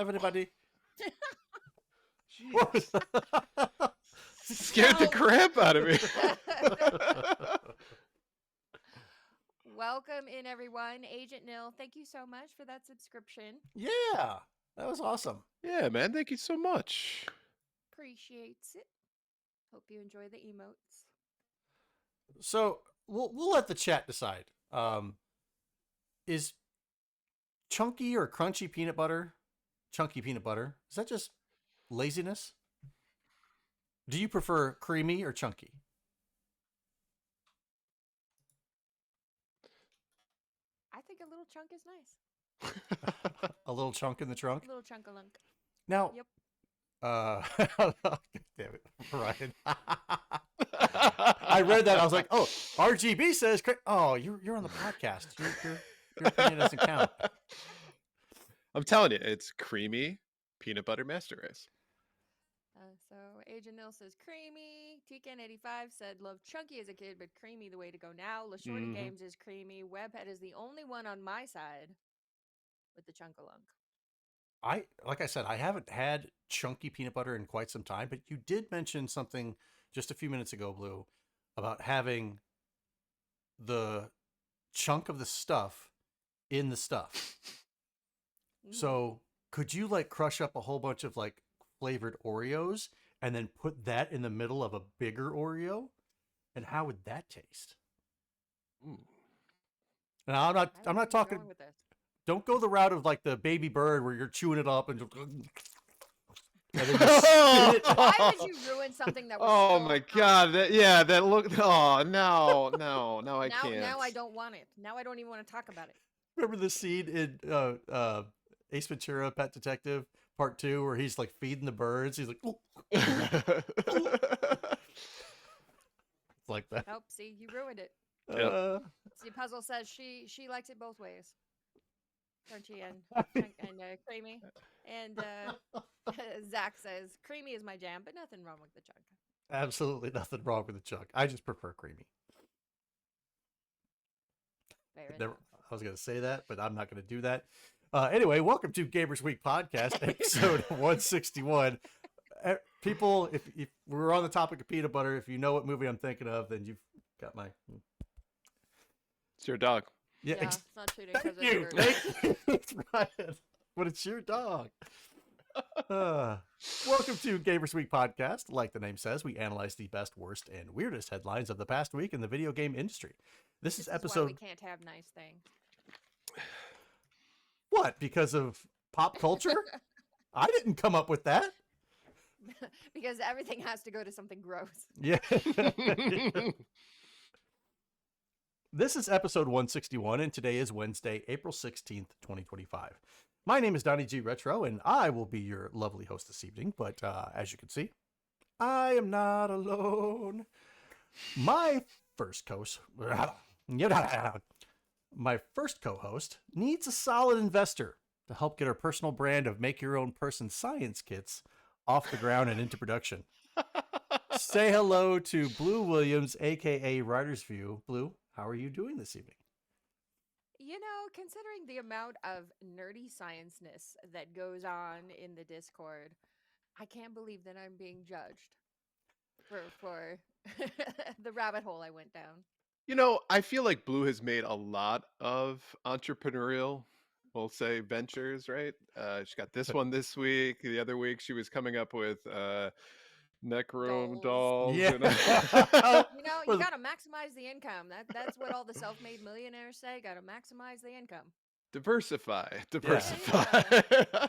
Have anybody? Jeez. Scared the crap out of me. Welcome in, everyone. Agent Nil, thank you so much for that subscription. Yeah, that was awesome. Yeah, man. Thank you so much. Appreciates it. Hope you enjoy the emotes. So we'll let the chat decide. Is chunky or crunchy peanut butter chunky peanut butter? Is that just laziness? Do you prefer creamy or chunky? I think a little chunk is nice. A little chunk in the trunk? A little chunk-a-lunk. Now, Yep. damn it, Ryan. I read that. I was like, oh, RGB says, oh, you're on the podcast. Your opinion doesn't count. I'm telling you, it's creamy peanut butter master race. So Agent Nil says creamy. TKN85 said love chunky as a kid, but creamy the way to go now. LaShorty Games is creamy. Webhead is the only one on my side with the chunk-a-lunk. Like I said, I haven't had chunky peanut butter in quite some time, but you did mention something just a few minutes ago, Blue, about having the chunk of the stuff in the stuff. So could you like crush up a whole bunch of like flavored Oreos and then put that in the middle of a bigger Oreo? And how would that taste? Now I'm not talking. Don't go the route of like the baby bird where you're chewing it up and just. And then you spit it. Why would you ruin something that was Oh so my awesome? god, that look. Oh no, I can't. Now I don't want it. Now I don't even want to talk about it. Remember the scene in Ace Ventura: Pet Detective Part 2 where he's like feeding the birds? He's like, ooh. It's like that. Nope. See, you ruined it. See, Puzzle says she likes it both ways. Crunchy and creamy. And Zach says creamy is my jam, but nothing wrong with the chunk. Absolutely nothing wrong with the chunk. I just prefer creamy. Fair enough. I was going to say that, but I'm not going to do that. Anyway, welcome to Gamers Week Podcast, episode 161. People, if we're on the topic of peanut butter, if you know what movie I'm thinking of, then you've got my... It's your dog. Yeah, it's not cheating. Thank you. It's Ryan. But it's your dog. Welcome to Gamers Week Podcast. Like the name says, we analyze the best, worst, and weirdest headlines of the past week in the video game industry. This is episode... why we can't have nice things. What? Because of pop culture? I didn't come up with that. Because everything has to go to something gross. Yeah. This is episode 161, and today is Wednesday, April 16th, 2025. My name is donniegretro, and I will be your lovely host this evening. But as you can see, I am not alone. My first co-host needs a solid investor to help get our personal brand of make-your-own-person science kits off the ground and into production. Say hello to Blue Williams, a.k.a. wrytersview. Blue, how are you doing this evening? You know, considering the amount of nerdy science-ness that goes on in the Discord, I can't believe that I'm being judged for the rabbit hole I went down. You know, I feel like Blue has made a lot of entrepreneurial, we'll say, ventures, right? She got this one this week. The other week, she was coming up with neck room dolls. Yeah. You know, you got to maximize the income. That's what all the self-made millionaires say. Got to maximize the income. Diversify. Yeah.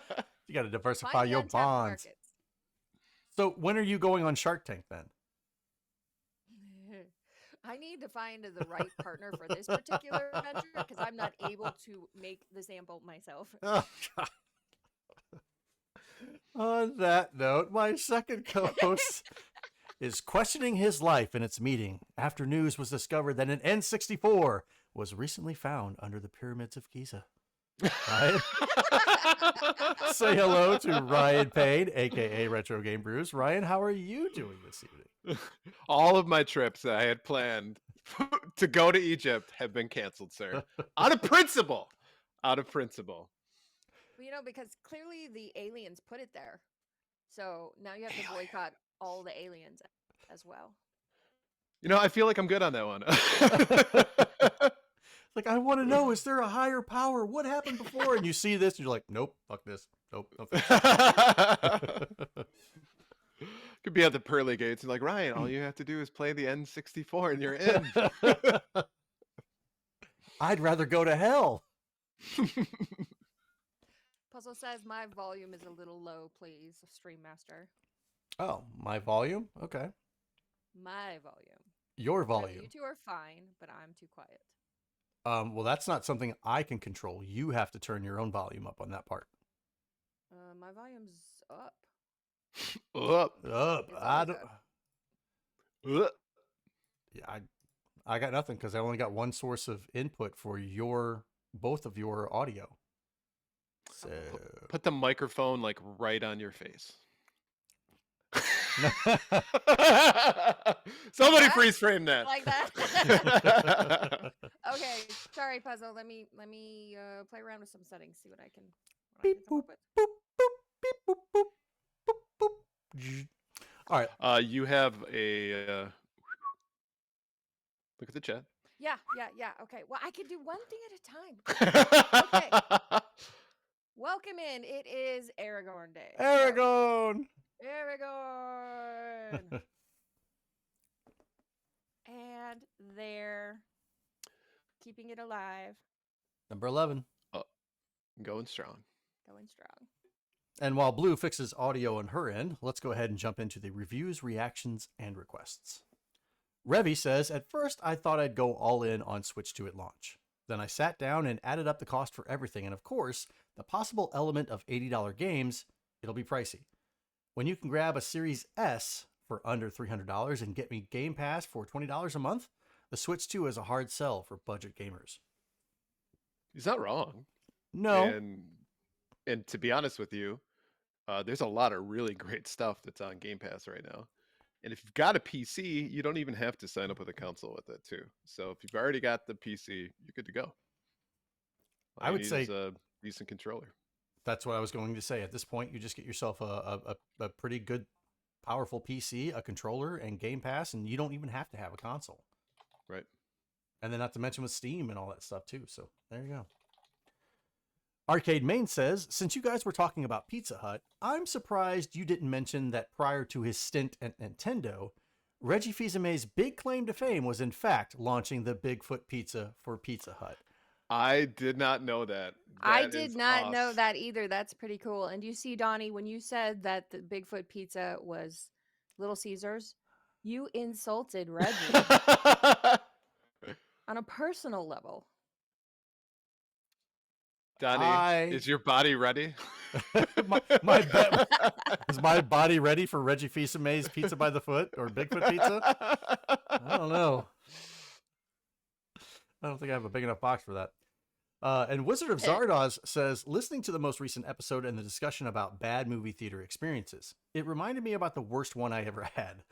You got to diversify Find the your untapped bonds. markets. So when are you going on Shark Tank then? I need to find the right partner for this particular venture because I'm not able to make the sample myself. Oh, God. On that note, my second co-host is questioning his life in its meeting after news was discovered that an N64 was recently found under the pyramids of Giza. Ryan? Say hello to Ryan Payne, a.k.a. retrogamebrews. Ryan, how are you doing this evening? All of my trips that I had planned to go to Egypt have been canceled, sir. Out of principle. Well, because clearly the aliens put it there. So now you have to boycott all the aliens as well. I feel like I'm good on that one. Like, I want to know, is there a higher power? What happened before? And you see this, and you're like, nope, fuck this. Nope, no thanks. Could be at the pearly gates. Like, Ryan, all you have to do is play the N64 and you're in. I'd rather go to hell. Puzzle says my volume is a little low, please, Stream Master. Oh, my volume? Okay. My volume. Your So volume. you two are fine, but I'm too quiet. Well, that's not something I can control. You have to turn your own volume up on that part. My volume's up. Up. It's I always don't. Up. Yeah, I got nothing because I only got one source of input for both of your audio. So Put the microphone like right on your face. Somebody That? freeze frame that. Like that. Okay, sorry, Puzzle. Let me play around with some settings, see what I can beep come boop up with. boop boop beep boop boop boop boop. All right. You have a look at the chat. Yeah. Okay. Well, I can do one thing at a time. Okay. Welcome in. It is Aragorn Day. Aragorn. Aragorn. And they're keeping it alive, Number 11. Going strong. going strong. And while Blue fixes audio on her end, let's go ahead and jump into the reviews, reactions, and requests. Revi says, at first I thought I'd go all in on Switch 2 at launch. Then I sat down and added up the cost for everything, and of course, the possible element of $80 games, it'll be pricey. When you can grab a Series S for under $300 and get me Game Pass for $20 a month, the Switch 2 is a hard sell for budget gamers. He's not wrong. No. And to be honest with you, there's a lot of really great stuff that's on Game Pass right now. And if you've got a PC, you don't even have to sign up with a console with it too. So if you've already got the PC, you're good to go. All I you would need say is a decent controller. That's what I was going to say. At this point, you just get yourself a pretty good, powerful PC, a controller, and Game Pass, and you don't even have to have a console. Right. And then not to mention with Steam and all that stuff too. So there you go. Arcade Main says, since you guys were talking about Pizza Hut, I'm surprised you didn't mention that prior to his stint at Nintendo, Reggie Fils-Aimé's big claim to fame was in fact launching the Bigfoot pizza for Pizza Hut. I did not know that. I did not know that either. That's pretty cool. And you see, Donnie, when you said that the Bigfoot pizza was Little Caesars, you insulted Reggie on a personal level. Donnie, is your body ready? Is my body ready for Reggie Fils-Aimé's Pizza by the Foot or Bigfoot pizza? I don't know. I don't think I have a big enough box for that. And Wizard of Zardoz says, listening to the most recent episode and the discussion about bad movie theater experiences, it reminded me about the worst one I ever had.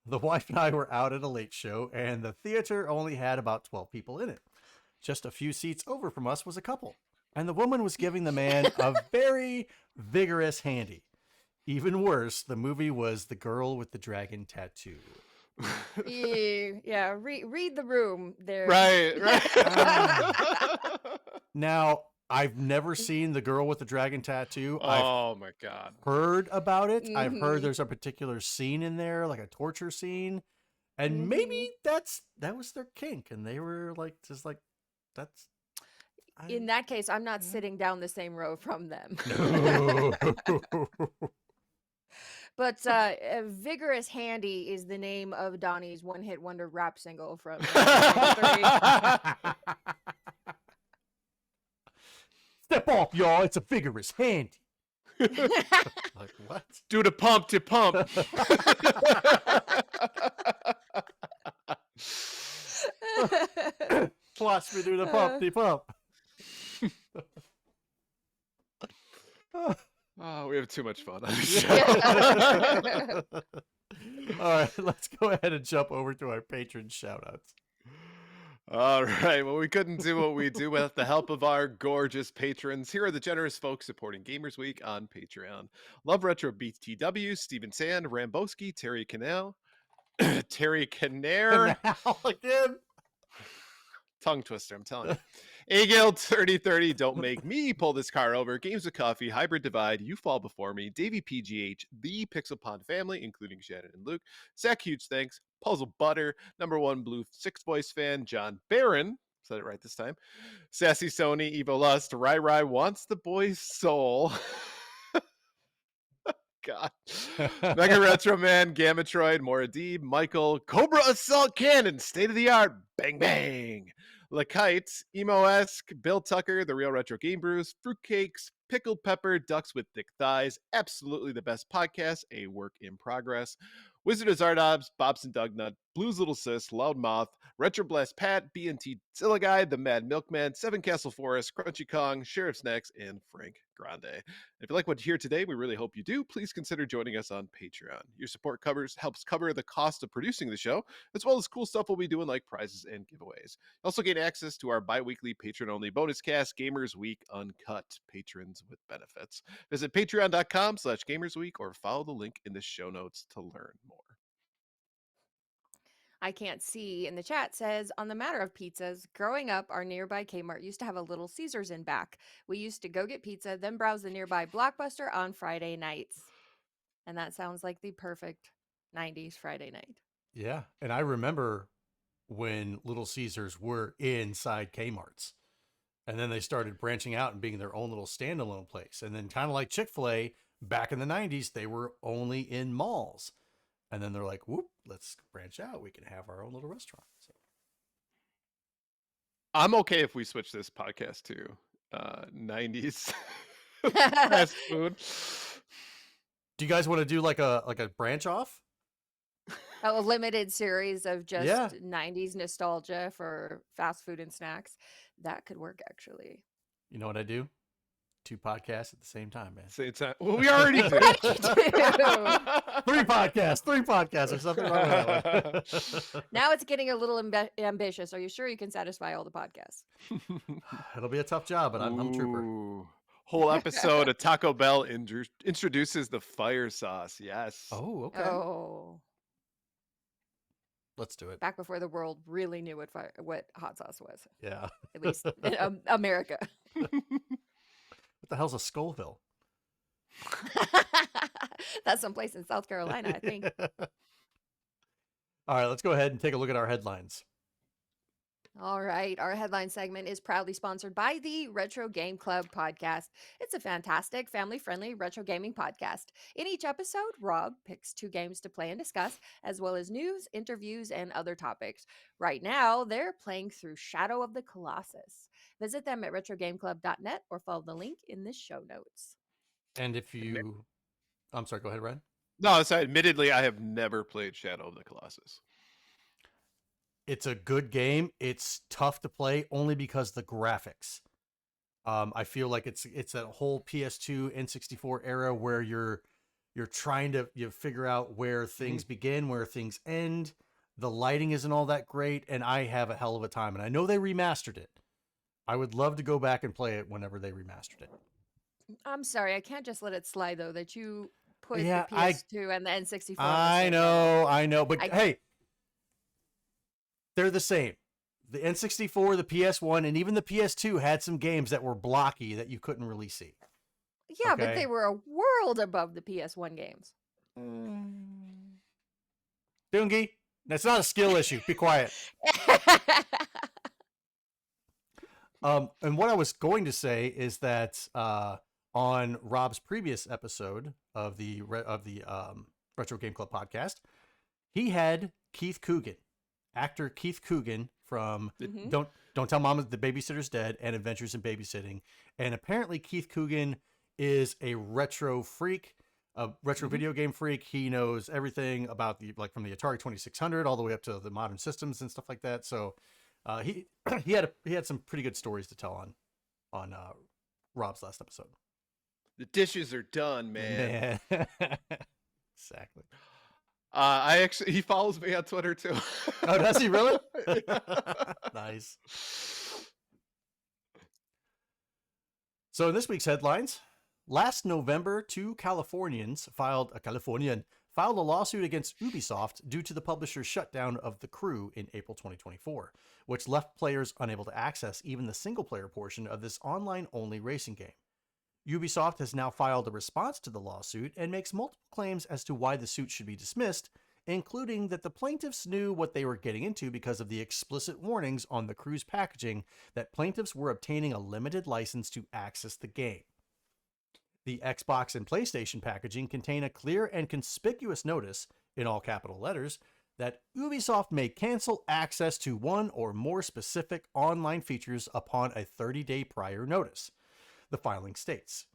The wife and I were out at a late show, and the theater only had about 12 people in it. Just a few seats over from us was a couple, and the woman was giving the man a very vigorous handy. Even worse, the movie was The Girl with the Dragon Tattoo. Yeah, read the room there. Right. Now, I've never seen The Girl with the Dragon Tattoo. Oh my God. Heard about it. I've heard there's a particular scene in there, like a torture scene. And maybe that was their kink. And they were like, just like, that's. In that case, I'm not sitting down the same row from them. No. But Vigorous Handy is the name of Donnie's one-hit wonder rap single from 1993. Step off, y'all. It's a vigorous handy. Like, what? Do the pump to pump. Watch me do the pump to pump. Oh, we have too much fun on this show. All right, let's go ahead and jump over to our patron shoutouts. All right. Well, we couldn't do what we do without the help of our gorgeous patrons. Here are the generous folks supporting Gamers Week on Patreon. Love Retro BTW, Steven Sand, Ramboski, Terry Canal, Terry Canair. Now again. Tongue twister, I'm telling you. Agil 3030, don't make me pull this car over. Games with Coffee, Hybrid Divide, You Fall Before Me, Davey PGH, the Pixel Pond family, including Shannon and Luke. Zach, huge thanks. Puzzle Butter, number one Blue Six Voice fan, John Barron. Said it right this time. Sassy Sony, Evo Lust, Rai wants the boy's soul. God. Mega Retro Man, Gamatroid, Moradib, Michael, Cobra Assault Cannon, state of the art, bang bang. Lakite, Emo-esque, Bill Tucker, The Real Retro Game Brews, Fruitcakes, Pickled Pepper, Ducks with Thick Thighs, absolutely the best podcast, a work in progress. Wizard of Zardobs, Bobson Dugnut, Blues Little Sis, Loud Moth, Retro Blast Pat, BNT Zilla Guy, The Mad Milkman, Seven Castle Forest, Crunchy Kong, Sheriff's Next, and Frank Grande. If you like what you hear today, we really hope you do. Please consider joining us on Patreon. Your support helps cover the cost of producing the show, as well as cool stuff we'll be doing like prizes and giveaways. You also gain access to our bi-weekly patron-only bonus cast, Gamers Week Uncut, patrons with benefits. Visit patreon.com/gamersweek or follow the link in the show notes to learn more. I can't see in the chat says, on the matter of pizzas, growing up, our nearby Kmart used to have a Little Caesars in back. We used to go get pizza, then browse the nearby Blockbuster on Friday nights. And that sounds like the perfect 90s Friday night. Yeah. And I remember when Little Caesars were inside Kmart's. And then they started branching out and being their own little standalone place. And then kind of like Chick-fil-A, back in the 90s, they were only in malls. And then they're like, whoop, let's branch out. We can have our own little restaurant. So I'm okay if we switch this podcast to 90s fast food. do you guys want to do like a branch off? A limited series of just Yeah. 90s nostalgia for fast food and snacks. That could work, actually. You know what I do? 2 podcasts at the same time, man. Same time. Well, we already do. 3 podcasts or something wrong with that one. Now it's getting a little ambitious. Are you sure you can satisfy all the podcasts? It'll be a tough job, but I'm a trooper. Ooh. Whole episode of Taco Bell introduces the fire sauce. Yes. Oh, okay. Oh, Let's do it. back before the world really knew what hot sauce was, Yeah. at least in America. What the hell's a Scoville? That's someplace in South Carolina, I think. All right, let's go ahead and take a look at our headlines. All right. Our headline segment is proudly sponsored by the Retro Game Club podcast. It's a fantastic, family-friendly retro gaming podcast. In each episode, Rob picks 2 games to play and discuss, as well as news, interviews, and other topics. Right now, they're playing through Shadow of the Colossus. Visit them at retrogameclub.net or follow the link in the show notes. And if you... I'm sorry, go ahead, Ryan. No, so admittedly, I have never played Shadow of the Colossus. It's a good game. It's tough to play only because the graphics. I feel like it's that whole PS2 N64 era where you're trying to figure out where things begin, where things end. The lighting isn't all that great, and I have a hell of a time. And I know they remastered it. I would love to go back and play it whenever they remastered it. I'm sorry, I can't just let it slide, though, that you put Yeah, the PS2 and the N64 on the I same level. know, but hey, they're the same. The N64, the PS1, and even the PS2 had some games that were blocky that you couldn't really see. Yeah, but Okay. they were a world above the PS1 games. Doongie, that's not a skill issue. Be quiet. And what I was going to say is that on Rob's previous episode of the Retro Game Club podcast, he had Keith Coogan, actor Keith Coogan from Don't Tell Mama the Babysitter's Dead and Adventures in Babysitting. And apparently Keith Coogan is a retro freak, a retro video game freak. He knows everything about from the Atari 2600 all the way up to the modern systems and stuff like that. So he had some pretty good stories to tell on Rob's last episode. The dishes are done, man. Exactly. He follows me on Twitter too. Oh, does he really? Yeah. Nice. So in this week's headlines, last November, two Californians filed a lawsuit against Ubisoft due to the publisher's shutdown of The Crew in April 2024, which left players unable to access even the single-player portion of this online-only racing game. Ubisoft has now filed a response to the lawsuit and makes multiple claims as to why the suit should be dismissed, including that the plaintiffs knew what they were getting into because of the explicit warnings on the Crew's packaging that plaintiffs were obtaining a limited license to access the game. The Xbox and PlayStation packaging contain a clear and conspicuous notice, in all capital letters, that Ubisoft may cancel access to one or more specific online features upon a 30-day prior notice. The filing states,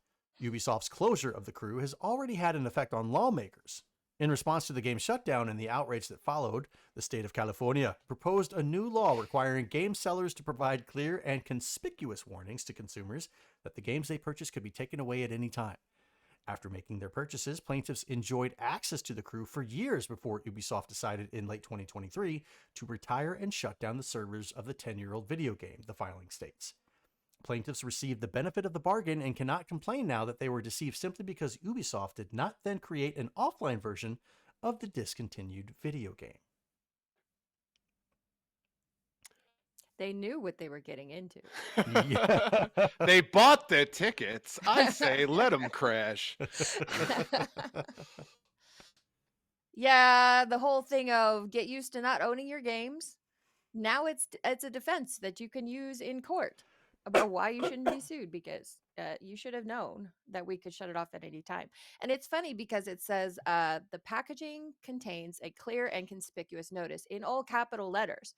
Ubisoft's closure of The Crew has already had an effect on lawmakers. In response to the game's shutdown and the outrage that followed, the state of California proposed a new law requiring game sellers to provide clear and conspicuous warnings to consumers that the games they purchase could be taken away at any time. After making their purchases, plaintiffs enjoyed access to The Crew for years before Ubisoft decided in late 2023 to retire and shut down the servers of the 10-year-old video game, the filing states. Plaintiffs received the benefit of the bargain and cannot complain now that they were deceived simply because Ubisoft did not then create an offline version of the discontinued video game. They knew what they were getting into. Yeah. They bought their tickets. I say, let them crash. Yeah, the whole thing of get used to not owning your games. Now it's a defense that you can use in court about why you shouldn't be sued, because you should have known that we could shut it off at any time. And it's funny because it says the packaging contains a clear and conspicuous notice in all capital letters.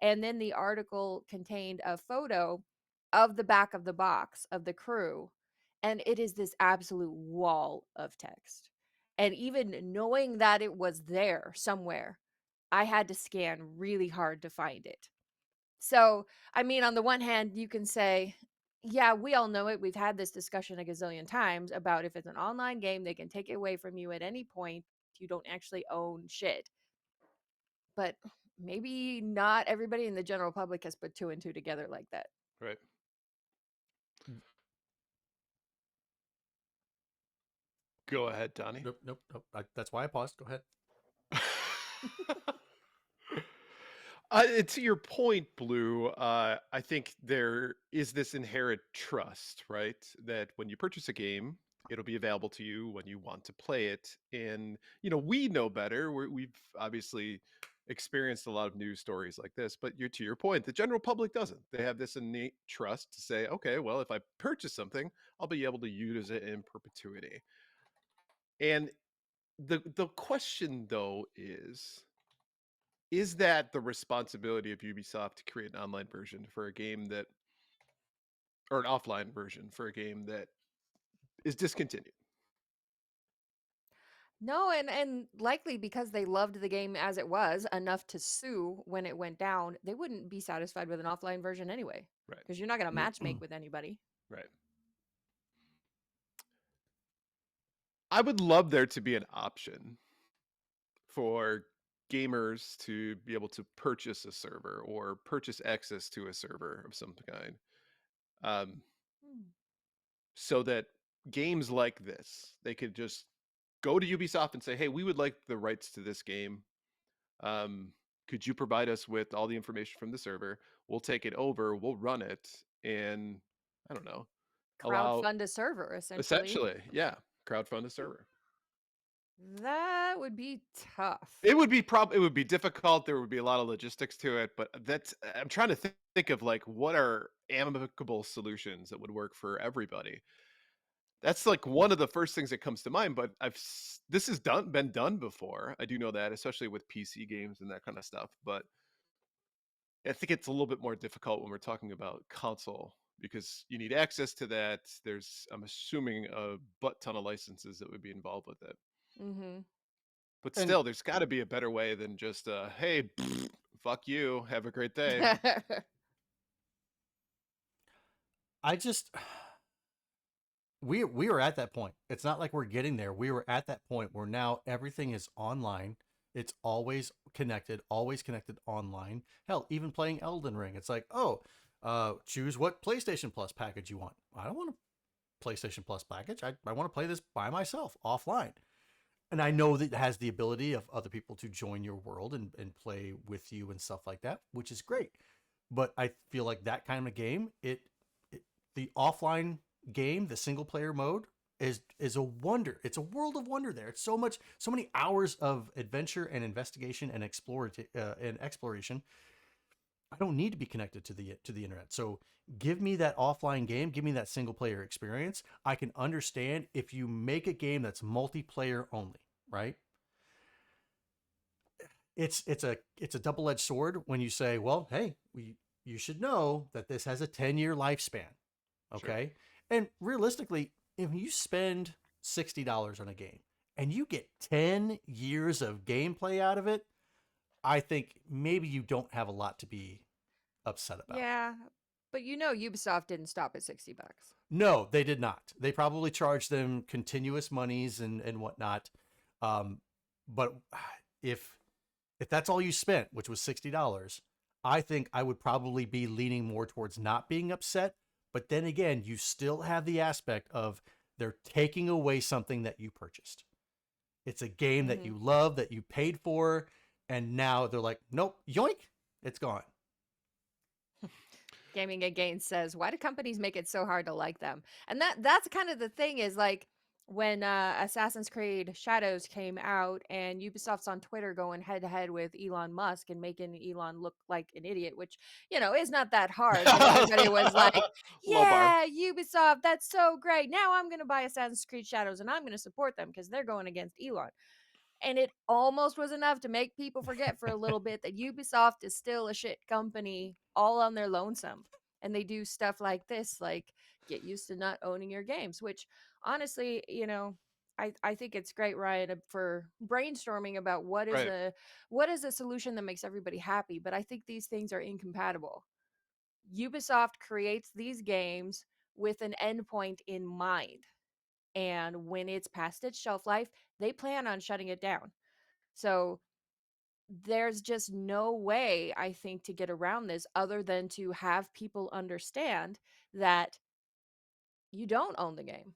And then the article contained a photo of the back of the box of The Crew. And it is this absolute wall of text. And even knowing that it was there somewhere, I had to scan really hard to find it. So, I mean, on the one hand, you can say, yeah, we all know it. We've had this discussion a gazillion times about if it's an online game, they can take it away from you at any point. You don't actually own shit. But maybe not everybody in the general public has put two and two together like that. Right. Go ahead, Donnie. Nope. That's why I paused. Go ahead. To your point, Blue, I think there is this inherent trust, right? That when you purchase a game, it'll be available to you when you want to play it. And, we know better. We've obviously experienced a lot of news stories like this, but to your point, the general public doesn't. They have this innate trust to say, okay, well, if I purchase something, I'll be able to use it in perpetuity. And the question, though, is that the responsibility of Ubisoft to create an online version for a game that, or an offline version for a game that is discontinued? No, and likely because they loved the game as it was enough to sue when it went down, they wouldn't be satisfied with an offline version anyway. Right. Because you're not going to matchmake with anybody. Right. I would love there to be an option for gamers to be able to purchase a server or purchase access to a server of some kind. So that games like this, they could just go to Ubisoft and say, hey, we would like the rights to this game. Could you provide us with all the information from the server? We'll take it over, we'll run it, and I don't know. Crowdfund a server, essentially. Yeah. Crowdfund a server. That would be tough. It would be difficult. There would be a lot of logistics to it, but I'm trying to think of like what are amicable solutions that would work for everybody. That's like one of the first things that comes to mind, but this has been done before. I do know that, especially with PC games and that kind of stuff, but I think it's a little bit more difficult when we're talking about console because you need access to that. I'm assuming a butt ton of licenses that would be involved with it. Mm-hmm. But still, there's got to be a better way than just, hey, fuck you, have a great day. We were at that point. It's not like we're getting there. We were at that point where now everything is online. It's always connected online. Hell, even playing Elden Ring, it's like, oh, choose what PlayStation Plus package you want. I don't want a PlayStation Plus package. I want to play this by myself offline. And I know that it has the ability of other people to join your world and play with you and stuff like that, which is great. But I feel like that kind of game, the offline game, the single player mode is a wonder. It's a world of wonder there. It's so many hours of adventure and investigation and exploration. I don't need to be connected to the internet. So give me that offline game, give me that single player experience. I can understand if you make a game that's multiplayer only, right? It's a double-edged sword when you say, well, hey, you should know that this has a 10-year lifespan. Okay. Sure. And realistically, if you spend $60 on a game and you get 10 years of gameplay out of it, I think maybe you don't have a lot to be upset about. Yeah, but Ubisoft didn't stop at $60. No, they did not. They probably charged them continuous monies and whatnot. But if that's all you spent, which was $60, I think I would probably be leaning more towards not being upset. But then again, you still have the aspect of they're taking away something that you purchased. It's a game that you love, that you paid for, and now they're like, nope, yoink, it's gone. Gaming Again says, why do companies make it so hard to like them? And that's kind of the thing is like when Assassin's Creed Shadows came out and Ubisoft's on Twitter going head to head with Elon Musk and making Elon look like an idiot, which, is not that hard. But everybody was like, yeah, Ubisoft, that's so great. Now I'm going to buy Assassin's Creed Shadows and I'm going to support them because they're going against Elon. And it almost was enough to make people forget for a little bit that Ubisoft is still a shit company all on their lonesome. And they do stuff like this, like get used to not owning your games, which honestly, I think it's great, Ryan, for brainstorming about what is a solution that makes everybody happy. But I think these things are incompatible. Ubisoft creates these games with an endpoint in mind. And when it's past its shelf life, they plan on shutting it down. So there's just no way, I think, to get around this other than to have people understand that you don't own the game.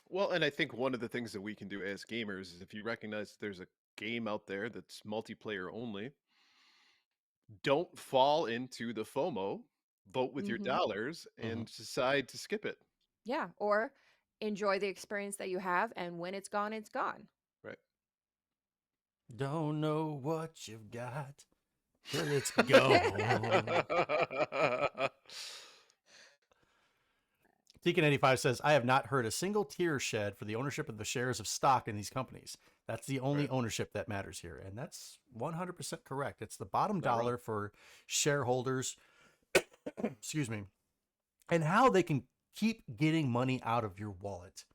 Well, and I think one of the things that we can do as gamers is if you recognize there's a game out there that's multiplayer only, don't fall into the FOMO, vote with your dollars, and decide to skip it. Yeah, or enjoy the experience that you have, and when it's gone, it's gone. Right. Don't know what you've got till it's gone. Deacon85 says, I have not heard a single tear shed for the ownership of the shares of stock in these companies. That's the only ownership that matters here. And that's 100% correct. It's the bottom dollar for shareholders, excuse me, and how they can keep getting money out of your wallet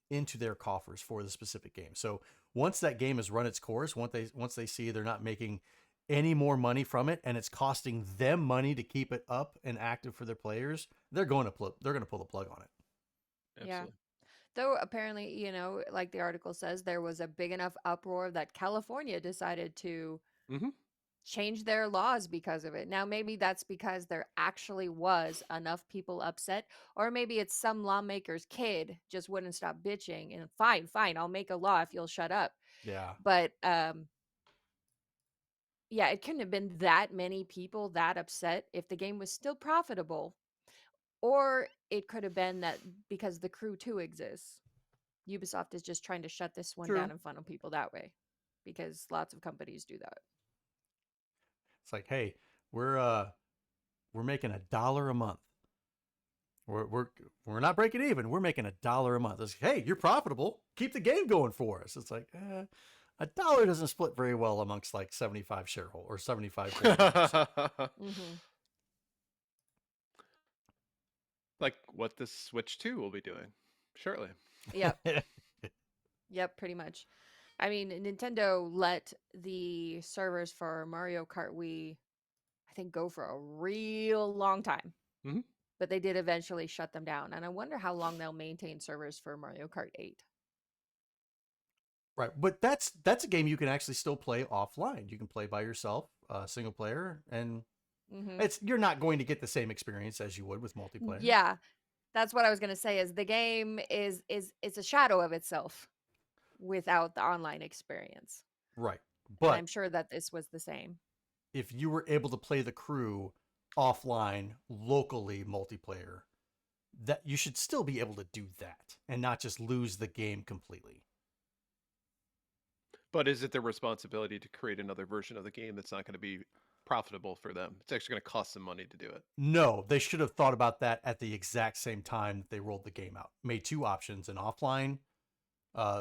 into their coffers for the specific game. So once that game has run its course, once they see they're not making any more money from it and it's costing them money to keep it up and active for their players, they're going to pull the plug on it. Absolutely. Yeah. Though apparently, like the article says, there was a big enough uproar that California decided to change their laws because of it. Now, maybe that's because there actually was enough people upset, or maybe it's some lawmaker's kid just wouldn't stop bitching and fine, I'll make a law if you'll shut up. Yeah. But yeah, it couldn't have been that many people that upset if the game was still profitable. Or it could have been that because the Crew 2 exists, Ubisoft is just trying to shut this one down and funnel people that way, because lots of companies do that. It's like, hey, we're making $1 a month. We're not breaking even. We're making $1 a month. It's like, hey, you're profitable. Keep the game going for us. It's like, $1 doesn't split very well amongst like 75 shareholders or 75 shareholders. Like what the Switch 2 will be doing shortly. Yep. Yep, pretty much. I mean, Nintendo let the servers for Mario Kart Wii, I think, go for a real long time. But they did eventually shut them down. And I wonder how long they'll maintain servers for Mario Kart 8. Right, but that's a game you can actually still play offline. You can play by yourself, single player, and Hmm. you're not going to get the same experience as you would with multiplayer. Yeah, that's what I was gonna say. Is the game is a shadow of itself without the online experience, Right, and but I'm sure that this was the same. if you were able to play the crew offline, locally multiplayer, that you should still be able to do that and not just lose the game completely. But is it their responsibility to create another version of the game that's not going to be profitable for them? It's actually going to cost them money to do it. No, they should have thought about that at the exact same time that they rolled the game out. Made two options: an offline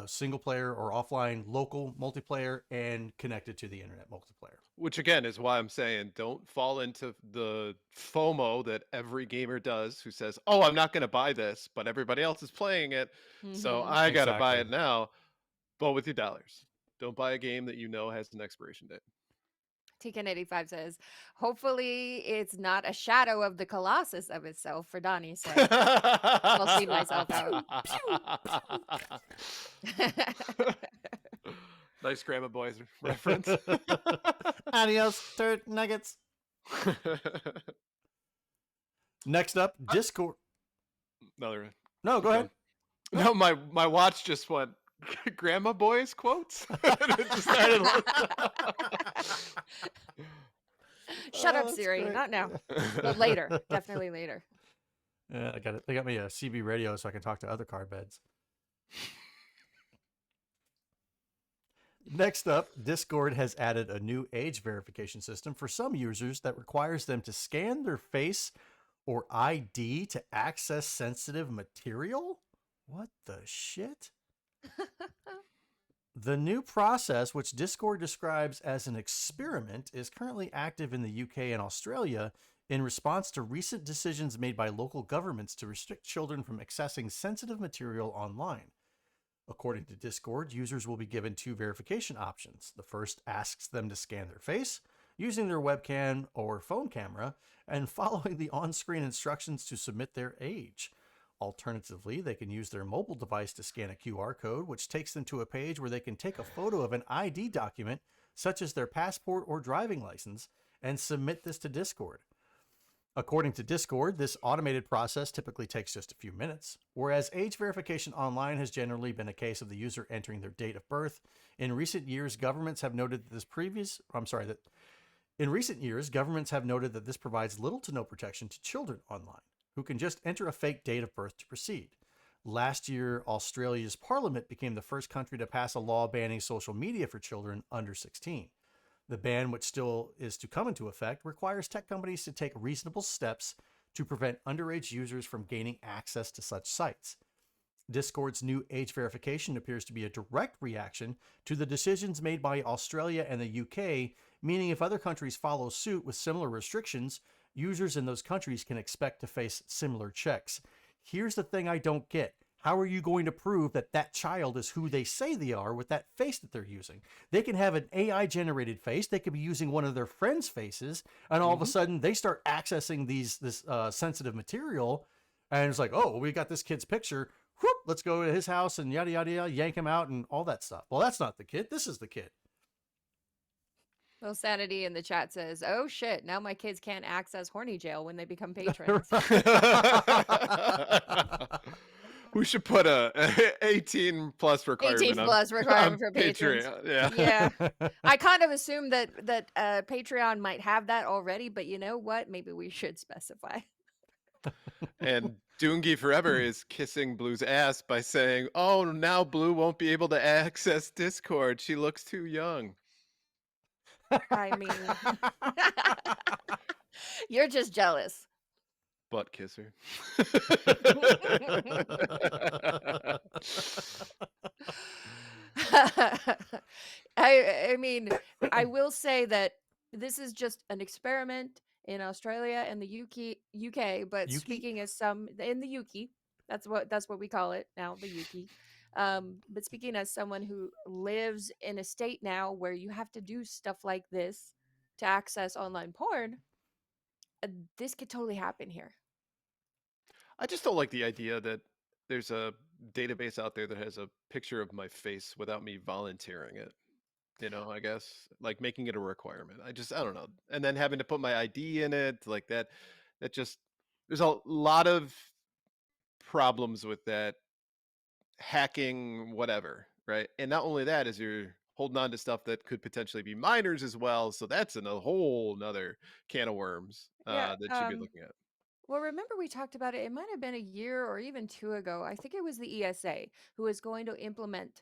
single player or offline local multiplayer and connected to the internet multiplayer. Which again is why I'm saying don't fall into the FOMO that every gamer does who says, "Oh, I'm not going to buy this, but everybody else is playing it, so Hmm. I got to buy Exactly. it now." But with your dollars. Don't buy a game that you know has an expiration date. Tkan85 says, "Hopefully, it's not a shadow of the colossus of itself." For Donnie's sake, I'll see myself out. Nice Grandma Boys reference. Adios, turd nuggets. Next up, Discord. Another. No, go ahead. No, my watch just went Grandma Boys quotes. It just started. Shut up, that's Siri. great. Not now, but later. Definitely later. Yeah, I got it. They got me a CB radio so I can talk to other car beds. Next up, Discord has added a new age verification system for some users that requires them to scan their face or ID to access sensitive material. What the shit? The new process, which Discord describes as an experiment, is currently active in the UK and Australia in response to recent decisions made by local governments to restrict children from accessing sensitive material online. According to Discord, users will be given two verification options. The first asks them to scan their face using their webcam or phone camera and following the on screen instructions to submit their age. Alternatively, they can use their mobile device to scan a QR code, which takes them to a page where they can take a photo of an ID document, such as their passport or driving license, and submit this to Discord. According to Discord, this automated process typically takes just a few minutes, whereas age verification online has generally been a case of the user entering their date of birth. In recent years, governments have noted that this provides little to no protection to children online, who can just enter a fake date of birth to proceed. Last year, Australia's parliament became the first country to pass a law banning social media for children under 16. The ban, which still is to come into effect, requires tech companies to take reasonable steps to prevent underage users from gaining access to such sites. Discord's new age verification appears to be a direct reaction to the decisions made by Australia and the UK, meaning if other countries follow suit with similar restrictions, users in those countries can expect to face similar checks. Here's the thing I don't get. How are you going to prove that that child is who they say they are with that face that they're using? They can have an AI generated face. They could be using one of their friends' faces, and all of a sudden they start accessing this sensitive material, and it's like, oh, well, we got this kid's picture. Whoop, let's go to his house and yada yada yada, yank him out and all that stuff. Well, that's not the kid. This is the kid. Well, Sanity in the chat says, "Oh shit! Now my kids can't access horny jail when they become patrons." We should put a 18 plus requirement 18 plus requirement for patrons. Patreon. Yeah. I kind of assumed that Patreon might have that already, but you know what? Maybe we should specify. And Doongi Forever is kissing Blue's ass by saying, "Oh, now Blue won't be able to access Discord. She looks too young." I mean, you're just jealous. Butt kisser. I mean, I will say that this is just an experiment in Australia and the UK, but Yuki? speaking as some in the UK, that's what we call it now, the UK. But speaking as someone who lives in a state now where you have to do stuff like this to access online porn, this could totally happen here. I just don't like the idea that there's a database out there that has a picture of my face without me volunteering it. I guess like making it a requirement. I don't know. And then having to put my ID in it like that just, there's a lot of problems with that hacking, whatever, right? And not only that, is you're holding on to stuff that could potentially be minors as well. So that's a whole nother can of worms Yeah. that you'd be looking at. Well, remember we talked about it. It might have been a year or even two ago. I think it was the ESA who is going to implement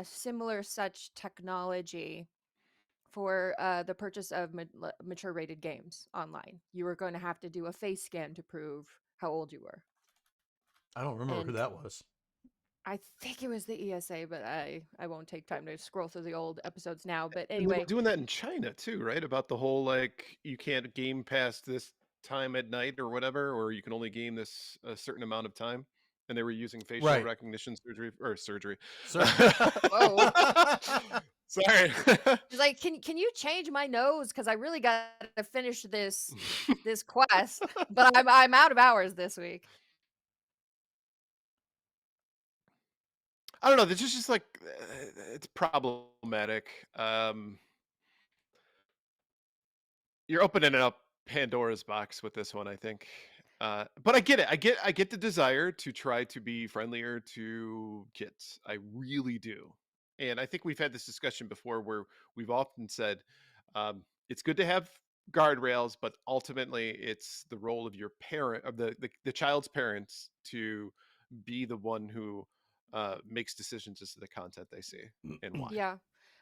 similar such technology for the purchase of mature rated games online. You were going to have to do a face scan to prove how old you were. I don't remember who And that was. I think it was the ESA, but I won't take time to scroll through the old episodes now. But And they were anyway, doing that in China too, right? About the whole like you can't game past this time at night or whatever, or you can only game this a certain amount of time. And they were using facial Right. recognition surgery. Whoa. Sorry. He's like, can you change my nose? Because I really got to finish this quest, but I'm out of hours this week. I don't know. This is just like it's problematic. You're opening up Pandora's box with this one, I think. But I get it. I get the desire to try to be friendlier to kids. I really do. And I think we've had this discussion before where we've often said it's good to have guardrails, but ultimately it's the role of your parent, of the child's parents, to be the one who makes decisions as to the content they see and why. Yeah.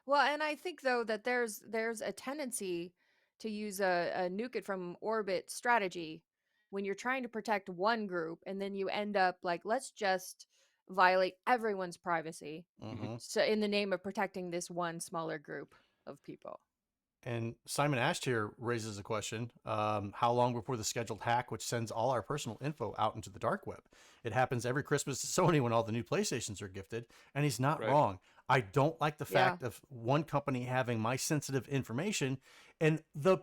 Well, and I think though that there's a tendency to use a nuke it from orbit strategy when you're trying to protect one group, and then you end up like, let's just violate everyone's privacy. Mhm. So in the name of protecting this one smaller group of people. And Simon Asht here raises a question. How long before the scheduled hack, which sends all our personal info out into the dark web? It happens every Christmas to Sony when all the new PlayStations are gifted. And he's not wrong. I don't like the fact of one company having my sensitive information, and the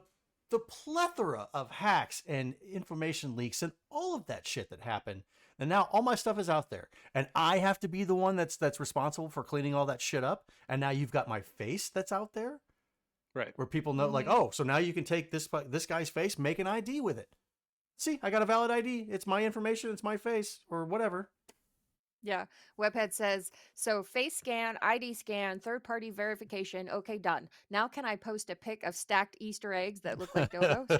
plethora of hacks and information leaks and all of that shit that happened. And now all my stuff is out there, and I have to be the one that's responsible for cleaning all that shit up. And now you've got my face that's out there. Right. Where people know, like, oh, so now you can take this guy's face, make an ID with it. See, I got a valid ID. It's my information. It's my face or whatever. Yeah. Webhead says, so face scan, ID scan, third-party verification. Okay, done. Now can I post a pic of stacked Easter eggs that look like dildos?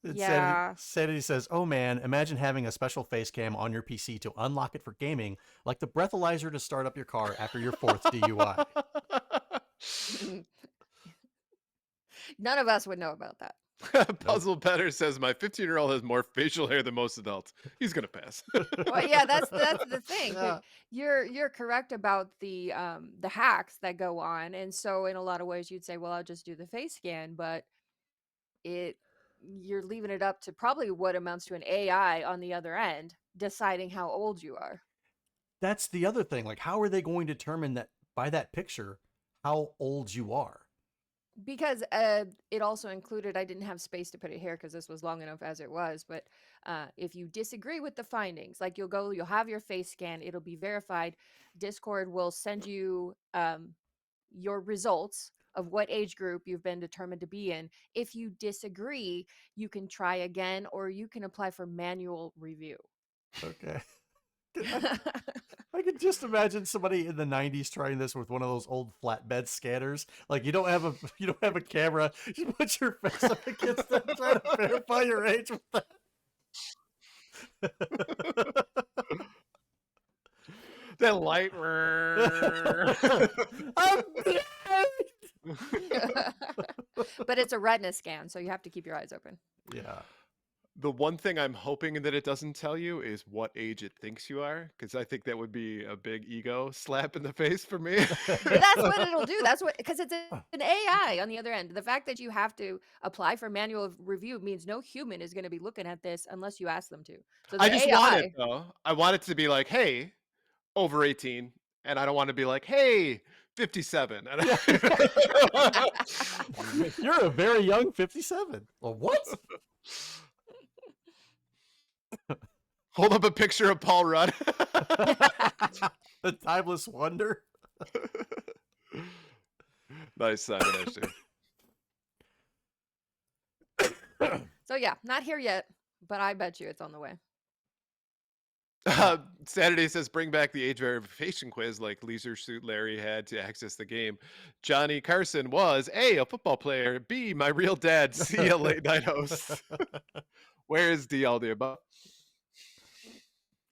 Yeah. Sanity says, oh man, imagine having a special face cam on your PC to unlock it for gaming, like the breathalyzer to start up your car after your 4th DUI. None of us would know about that. Puzzle Better says my 15-year-old has more facial hair than most adults. He's gonna pass. Well, yeah, that's the thing. Yeah. You're correct about the hacks that go on, and so in a lot of ways you'd say, well, I'll just do the face scan, but you're leaving it up to probably what amounts to an AI on the other end deciding how old you are. That's the other thing. Like, how are they going to determine that by that picture how old you are? Because it also included, I didn't have space to put it here because this was long enough as it was, but if you disagree with the findings, like you'll have your face scan, it'll be verified. Discord will send you your results of what age group you've been determined to be in. If you disagree, you can try again, or you can apply for manual review. Okay. I could just imagine somebody in the 90s trying this with one of those old flatbed scanners. Like, you don't have a camera. You put your face up against them, trying to verify your age with that. That light. But it's a retina scan, so you have to keep your eyes open. Yeah. The one thing I'm hoping that it doesn't tell you is what age it thinks you are, because I think that would be a big ego slap in the face for me. That's what it'll do. That's what, because it's an AI on the other end. The fact that you have to apply for manual review means no human is going to be looking at this unless you ask them to. So I just want it though. I want it to be like, hey, over 18, and I don't want to be like, hey, 57. You're a very young 57. Well, what? Hold up a picture of Paul Rudd. The timeless wonder. Nice, Simon, actually. So yeah, not here yet, but I bet you it's on the way. Saturday says bring back the age verification quiz like Leisure Suit Larry had to access the game. Johnny Carson was A, a football player, B, my real dad, C, a late night host. Where is D, all the above?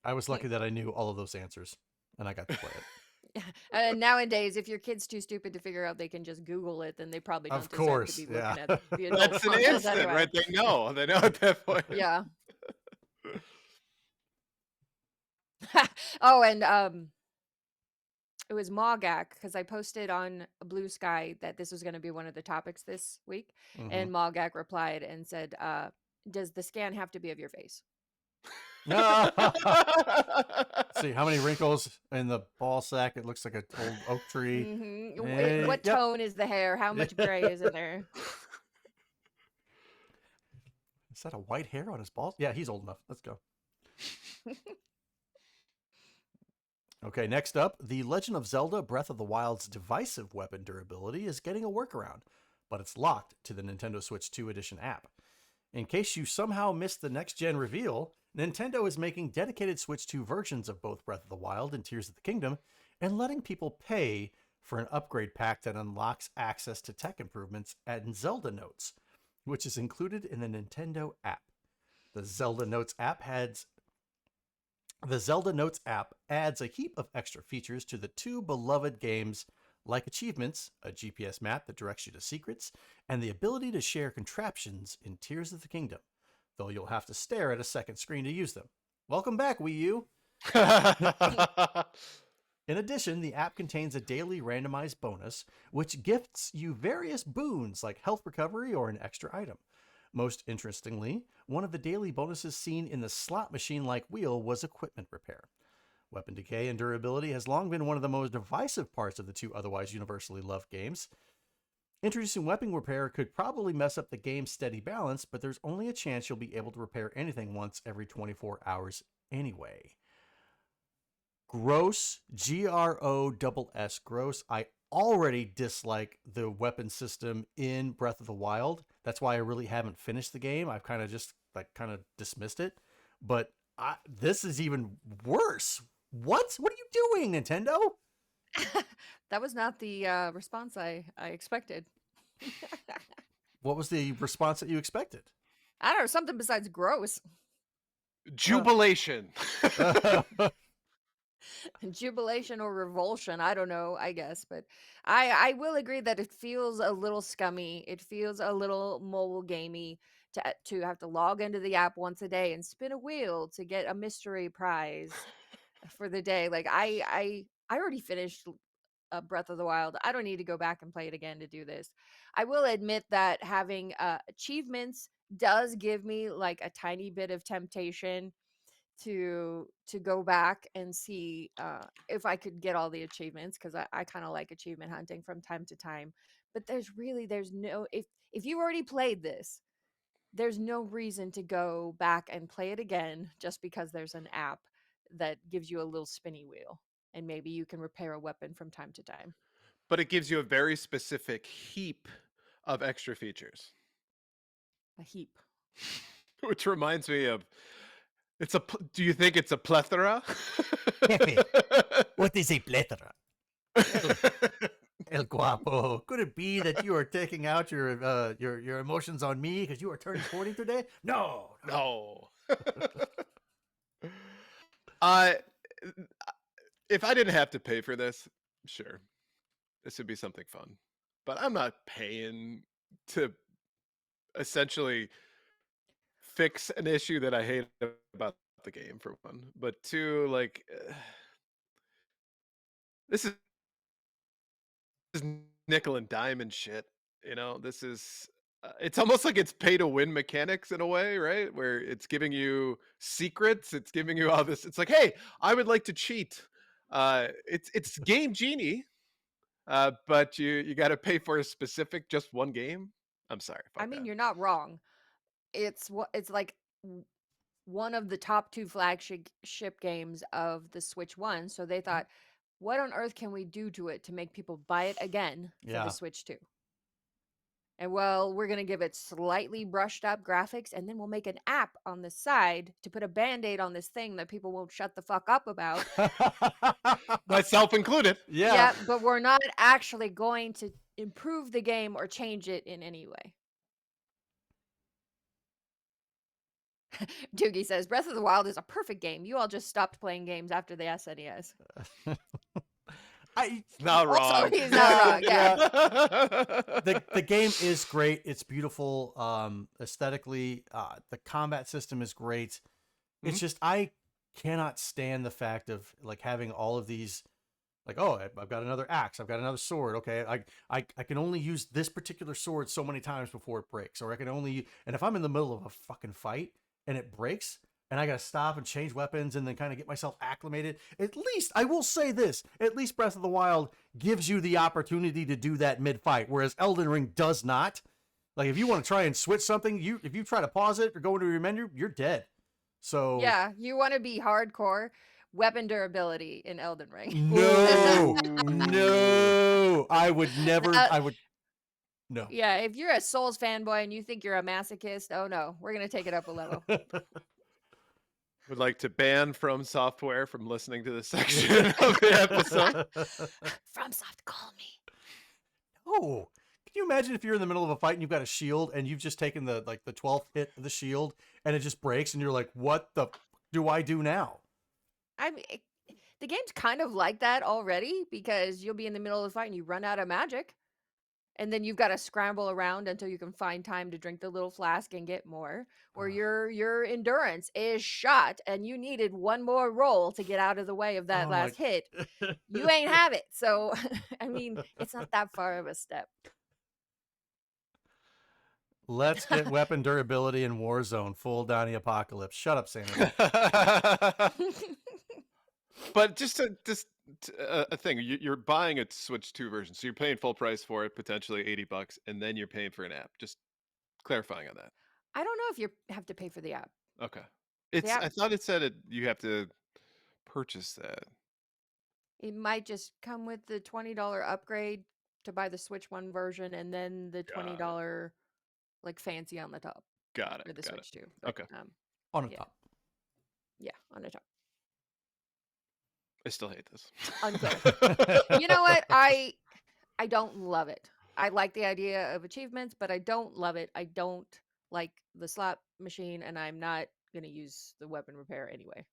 I was lucky that I knew all of those answers, and I got to play it. And nowadays, if your kid's too stupid to figure out they can just Google it, then they probably don't Of deserve course, to be yeah. looking at the adult That's an content instant, anyway. right? They know at that point. Yeah. Oh, and it was Mogak because I posted on Blue Sky that this was going to be one of the topics this week, and Mogak replied and said, "Does the scan have to be of your face?" See how many wrinkles in the ball sack? It looks like an old oak tree. Mm-hmm. What tone is the hair? How much gray is in there? Is that a white hair on his balls? Yeah, he's old enough. Let's go. Okay, next up, the Legend of Zelda Breath of the Wild's divisive weapon durability is getting a workaround, but it's locked to the Nintendo Switch 2 Edition app. In case you somehow missed the next-gen reveal, Nintendo is making dedicated Switch 2 versions of both Breath of the Wild and Tears of the Kingdom, and letting people pay for an upgrade pack that unlocks access to tech improvements and Zelda Notes, which is included in the Nintendo app. The Zelda Notes app adds a heap of extra features to the two beloved games, like achievements, a GPS map that directs you to secrets, and the ability to share contraptions in Tears of the Kingdom, though you'll have to stare at a second screen to use them. Welcome back, Wii U! In addition, the app contains a daily randomized bonus, which gifts you various boons like health recovery or an extra item. Most interestingly, one of the daily bonuses seen in the slot machine-like wheel was equipment repair. Weapon decay and durability has long been one of the most divisive parts of the two otherwise universally loved games. Introducing weapon repair could probably mess up the game's steady balance, but there's only a chance you'll be able to repair anything once every 24 hours anyway. Gross, Gross, gross. I already dislike the weapon system in Breath of the Wild. That's why I really haven't finished the game. I've kind of just dismissed it. But this is even worse. What? What are you doing, Nintendo? That was not the response I expected. What was the response that you expected? I don't know, something besides gross. Jubilation. Jubilation or revulsion, I don't know, I guess, but I will agree that it feels a little scummy. It feels a little mobile gamey to have to log into the app once a day and spin a wheel to get a mystery prize for the day. Like I already finished Breath of the Wild. I don't need to go back and play it again to do this. I will admit that having achievements does give me like a tiny bit of temptation to go back and see if I could get all the achievements, because I kind of like achievement hunting from time to time. But there's no, if you already played this, there's no reason to go back and play it again just because there's an app that gives you a little spinny wheel and maybe you can repair a weapon from time to time. But it gives you a very specific heap of extra features. A heap. Which reminds me of, do you think it's a plethora? What is a plethora? El guapo. Could it be that you are taking out your emotions on me because you are turning 40 today? No. If I didn't have to pay for this, sure, this would be something fun. But I'm not paying to essentially fix an issue that I hate about the game, for one. But two, like, this is nickel and dime and shit. You know, this is it's almost like it's pay to win mechanics in a way, right? Where it's giving you secrets, it's giving you all this. It's like, hey, I would like to cheat. It's Game Genie, but you got to pay for a specific just one game. I'm sorry. I mean, you're not wrong. It's like one of the top 2 flagship games of the Switch 1. So they thought, what on earth can we do to it to make people buy it again for Yeah. the Switch 2? And well, we're going to give it slightly brushed up graphics, and then we'll make an app on the side to put a band-aid on this thing that people won't shut the fuck up about. Myself included. Yeah. But we're not actually going to improve the game or change it in any way. Doogie says, Breath of the Wild is a perfect game. You all just stopped playing games after the SNES. Not wrong. Also, he's not wrong. Yeah. The game is great. It's beautiful. Aesthetically, the combat system is great. It's just I cannot stand the fact of like having all of these, like, oh, I've got another axe, I've got another sword. Okay, I can only use this particular sword so many times before it breaks, or I can only. And if I'm in the middle of a fucking fight and it breaks, and I gotta stop and change weapons and then kind of get myself acclimated. At least I will say this: at least Breath of the Wild gives you the opportunity to do that mid-fight, whereas Elden Ring does not. Like if you want to try and switch something, if you try to pause it or go into your menu, you're dead. So yeah, you want to be hardcore. Weapon durability in Elden Ring. No, I would never. No. Yeah, if you're a Souls fanboy and you think you're a masochist, oh no, we're gonna take it up a level. Would like to ban From Software from listening to this section of the episode. FromSoft, call me. Oh, can you imagine if you're in the middle of a fight and you've got a shield and you've just taken the 12th hit of the shield and it just breaks and you're like, what the do I do now? I mean, the game's kind of like that already because you'll be in the middle of the fight and you run out of magic. And then you've got to scramble around until you can find time to drink the little flask and get more. Or your endurance is shot and you needed one more roll to get out of the way of that last hit. You ain't have it. So, I mean, it's not that far of a step. Let's get weapon durability in Warzone. Full Donnie Apocalypse. Shut up, Santa. But just a thing, you're buying a Switch 2 version, so you're paying full price for it, potentially $80, and then you're paying for an app. Just clarifying on that. I don't know if you have to pay for the app. Okay. I thought it said you have to purchase that. It might just come with the $20 upgrade to buy the Switch 1 version and then the $20 like fancy on the top. Got it. For the Switch 2. Okay. On the top. Yeah, on the top. I still hate this. Unclear. You know what? I don't love it. I like the idea of achievements, but I don't love it. I don't like the slot machine, and I'm not going to use the weapon repair anyway.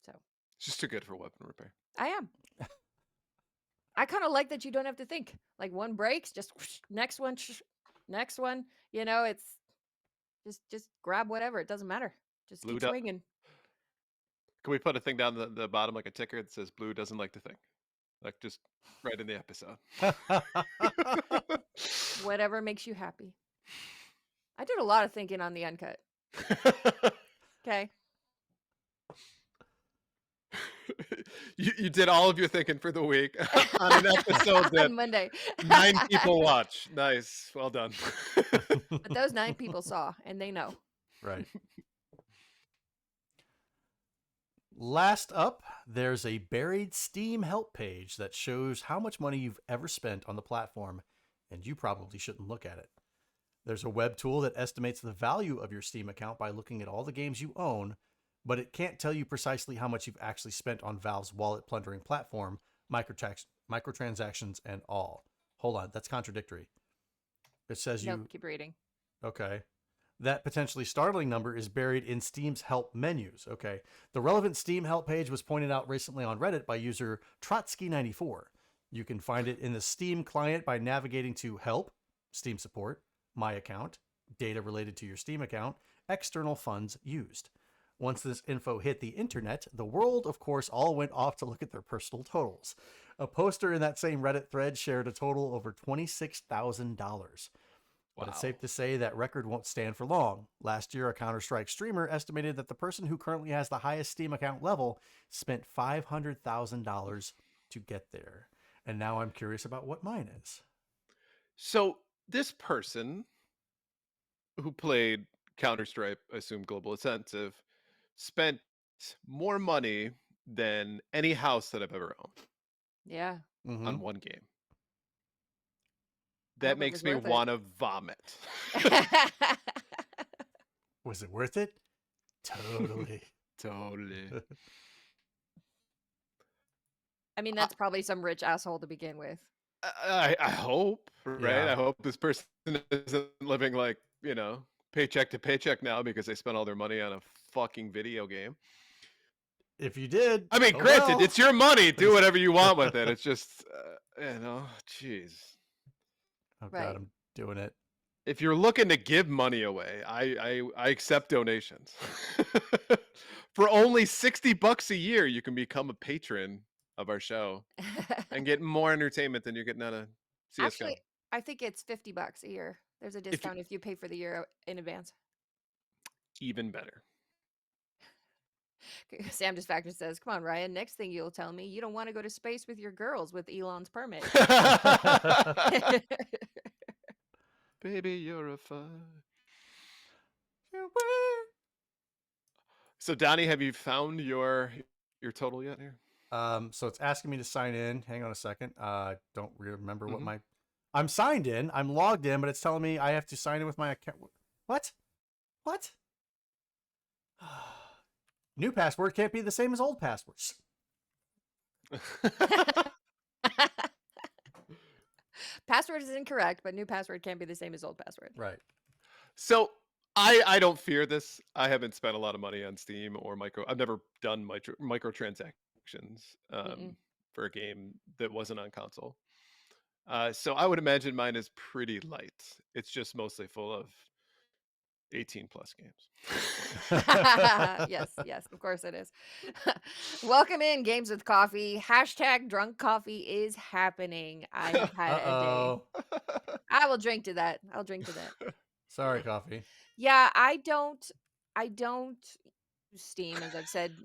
So it's just too good for weapon repair. I am. I kind of like that you don't have to think. Like one breaks, just next one, next one. You know, it's just grab whatever. It doesn't matter. Just keep swinging. Can we put a thing down the bottom like a ticker that says Blue doesn't like to think? Like just right in the episode. Whatever makes you happy. I did a lot of thinking on the uncut. Okay. You did all of your thinking for the week on an episode that on Monday. 9 people watch. Nice. Well done. But those 9 people saw, and they know. Right. Last up, there's a buried Steam help page that shows how much money you've ever spent on the platform, and you probably shouldn't look at it. There's a web tool that estimates the value of your Steam account by looking at all the games you own, but it can't tell you precisely how much you've actually spent on Valve's wallet plundering platform, microtransactions, and all. Hold on, that's contradictory. It says keep reading. Okay. That potentially startling number is buried in Steam's help menus. Okay. The relevant Steam help page was pointed out recently on Reddit by user Trotsky94. You can find it in the Steam client by navigating to Help, Steam Support, My Account, Data related to your Steam account, External funds used. Once this info hit the internet, the world, of course, all went off to look at their personal totals. A poster in that same Reddit thread shared a total over $26,000. But it's safe to say that record won't stand for long. Last year, a Counter-Strike streamer estimated that the person who currently has the highest Steam account level spent $500,000 to get there. And now I'm curious about what mine is. So this person who played Counter-Strike, I assume Global Offensive, spent more money than any house that I've ever owned Yeah. Mhm. on one game. I That hope it makes was me worth it. want to vomit. Was it worth it? Totally. Totally. I mean, that's probably some rich asshole to begin with. I hope, right? Yeah. I hope this person isn't living like, paycheck to paycheck now because they spent all their money on a fucking video game. If you did, I mean, oh granted, well. it's your money. Do whatever you want with it. It's just, jeez. Oh God, Right. I'm doing it. If you're looking to give money away, I accept donations. For only $60 a year, you can become a patron of our show and get more entertainment than you're getting out of CS:GO. Actually, I think it's $50 a year. There's a discount if you pay for the year in advance. Even better. Sam Just Factor says, "Come on, Ryan. Next thing you'll tell me you don't want to go to space with your girls with Elon's permit." Baby, you're a fun. So Donnie, have you found your total yet here? So it's asking me to sign in. Hang on a second. Don't remember what Mhm. I'm signed in. I'm logged in, but it's telling me I have to sign in with my account. What? New password can't be the same as old passwords. Password is incorrect, but new password can't be the same as old password. Right. So I don't fear this. I haven't spent a lot of money on Steam or I've never done microtransactions for a game that wasn't on console. So I would imagine mine is pretty light. It's just mostly full of 18 plus games. Yes, of course it is. Welcome in Games with Coffee. # drunk coffee is happening. I have had a day. I will drink to that. I'll drink to that. Sorry, coffee. Yeah, I don't use Steam, as I've said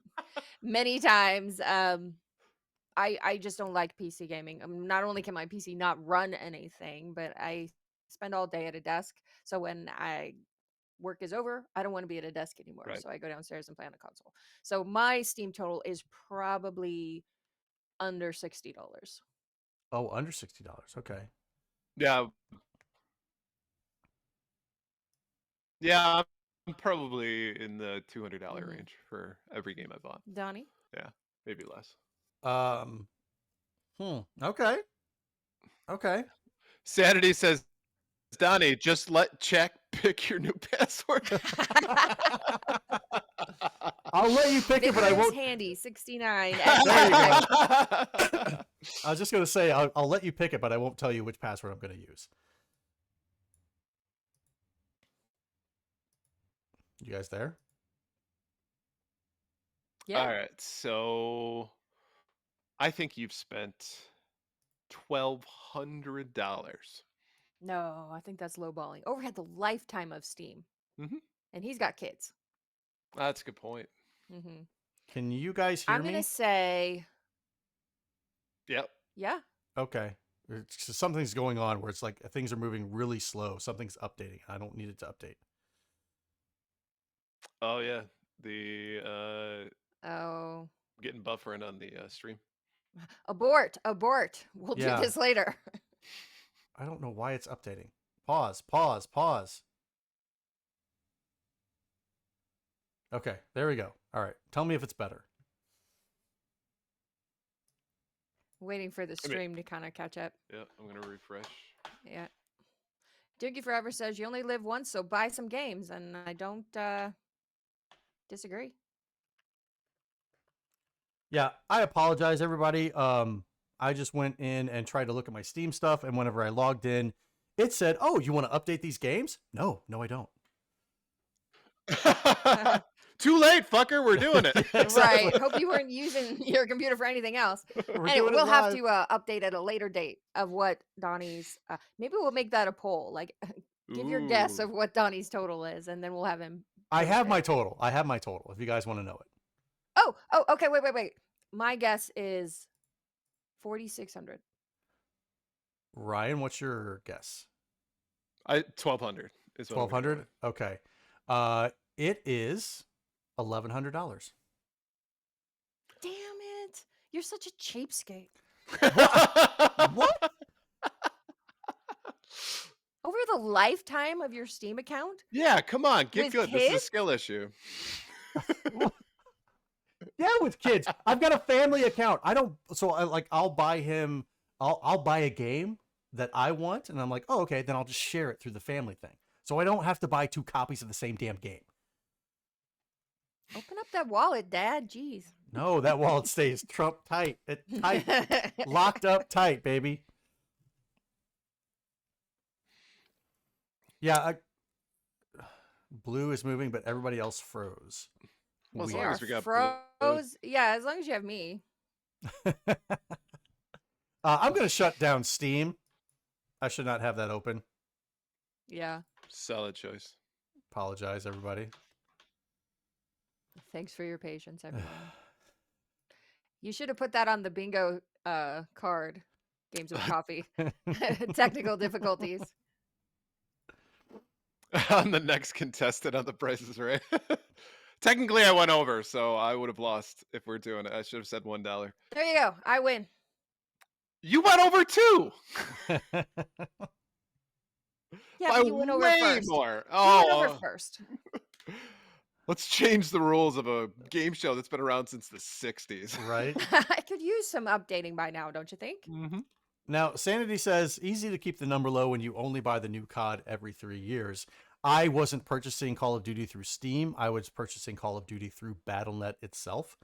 many times. I just don't like PC gaming. Not only can my PC not run anything, but I spend all day at a desk. So when work is over, I don't want to be at a desk anymore. Right. So I go downstairs and play on a console. So my Steam total is probably under $60. Oh, under $60. Okay. Yeah. Yeah, I'm probably in the $200 range for every game I bought. Donnie? Yeah, maybe less. Okay. Saturday says, Donnie, just let Check pick your new password. I'll let you pick it, but I Midlands won't. Handy 69. There you go. I was just going to say, I'll let you pick it, but I won't tell you which password I'm going to use. You guys there? Yeah. All right, so I think you've spent $1,200. No, I think that's lowballing. Overhead the lifetime of Steam. Mhm. And he's got kids. That's a good point. Can you guys hear I'm me? going to say, Yep. yeah. Okay. Something's going on where it's like things are moving really slow. Something's updating. I don't need it to update. Oh yeah, the Oh. getting buffering on the stream. Abort. We'll Yeah. do this later. I don't know why it's updating. Pause. Okay, there we go. All right. Tell me if it's better. Waiting for the stream to kind of catch up. Yeah, I'm going to refresh. Yeah. Doogie Forever says you only live once, so buy some games. And I don't disagree. Yeah, I apologize, everybody. I just went in and tried to look at my Steam stuff, and whenever I logged in, it said, "Oh, you want to update these games?" No, I don't. Too late, fucker. We're doing it. Exactly. Right. Hope you weren't using your computer for anything else. We're Anyway, doing it we'll have live. to update at a later date of what Donnie's. Maybe we'll make that a poll. Like, give your guess of what Donnie's total is, and then we'll have him. I have post my it. total. If you guys want to know it. Oh, okay. Wait. My guess is 4,600. Ryan, what's your guess? 1,200 is what I'm gonna go 1,200. with. Okay. It is $1,100. Damn it! You're such a cheapskate. What? Over the lifetime of your Steam account Yeah, come on, get with good. This is a kids? skill issue. Yeah, with kids. I've got a family account. I don't. So I'll buy him. I'll buy a game that I want, and I'm like, oh, okay. Then I'll just share it through the family thing. So I don't have to buy 2 copies of the same damn game. Open up that wallet, Dad. Jeez. No, that wallet stays Trump tight. Tight. Locked up tight, baby. Yeah, Blue is moving, but everybody else froze. Well, as They long are as we got froze. Yeah, as long as you have me. I'm going to shut down Steam. I should not have that open. Yeah. solid choice. Apologize, everybody. Thanks for your patience, everyone. You should have put that on the bingo card. Games with coffee. Technical difficulties. On the next contestant on the prices, right? Technically, I went over, so I would have lost if we're doing it. I should have said $1. There you go. I win. You went over too. Yeah, By but you went over way first. more. You went over Oh, first. let's change the rules of a game show that's been around since the 60s. Right? I could use some updating by now, don't you think? Mm-hmm. Now, Sanity says, easy to keep the number low when you only buy the new COD every 3 years. I wasn't purchasing Call of Duty through Steam. I was purchasing Call of Duty through Battle.net itself.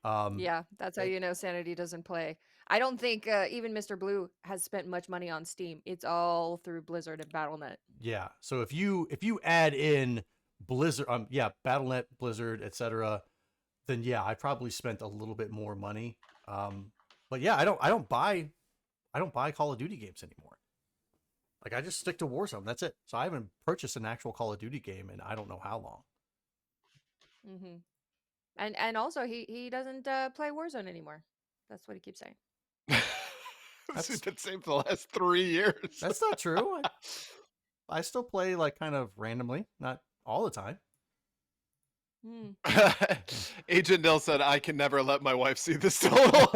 Yeah, that's how you know Sanity doesn't play. I don't think even Mr. Blue has spent much money on Steam. It's all through Blizzard and Battle.net. Yeah. So if you add in Blizzard, Battle.net, Blizzard, etc., then yeah, I probably spent a little bit more money. But yeah, I don't buy Call of Duty games anymore. Like I just stick to Warzone. That's it. So I haven't purchased an actual Call of Duty game in I don't know how long. Mm-hmm. And also he doesn't play Warzone anymore. That's what he keeps saying. It's been the same for the last 3 years. That's not true. I still play like kind of randomly, not all the time. Agent Dill said, I can never let my wife see this total.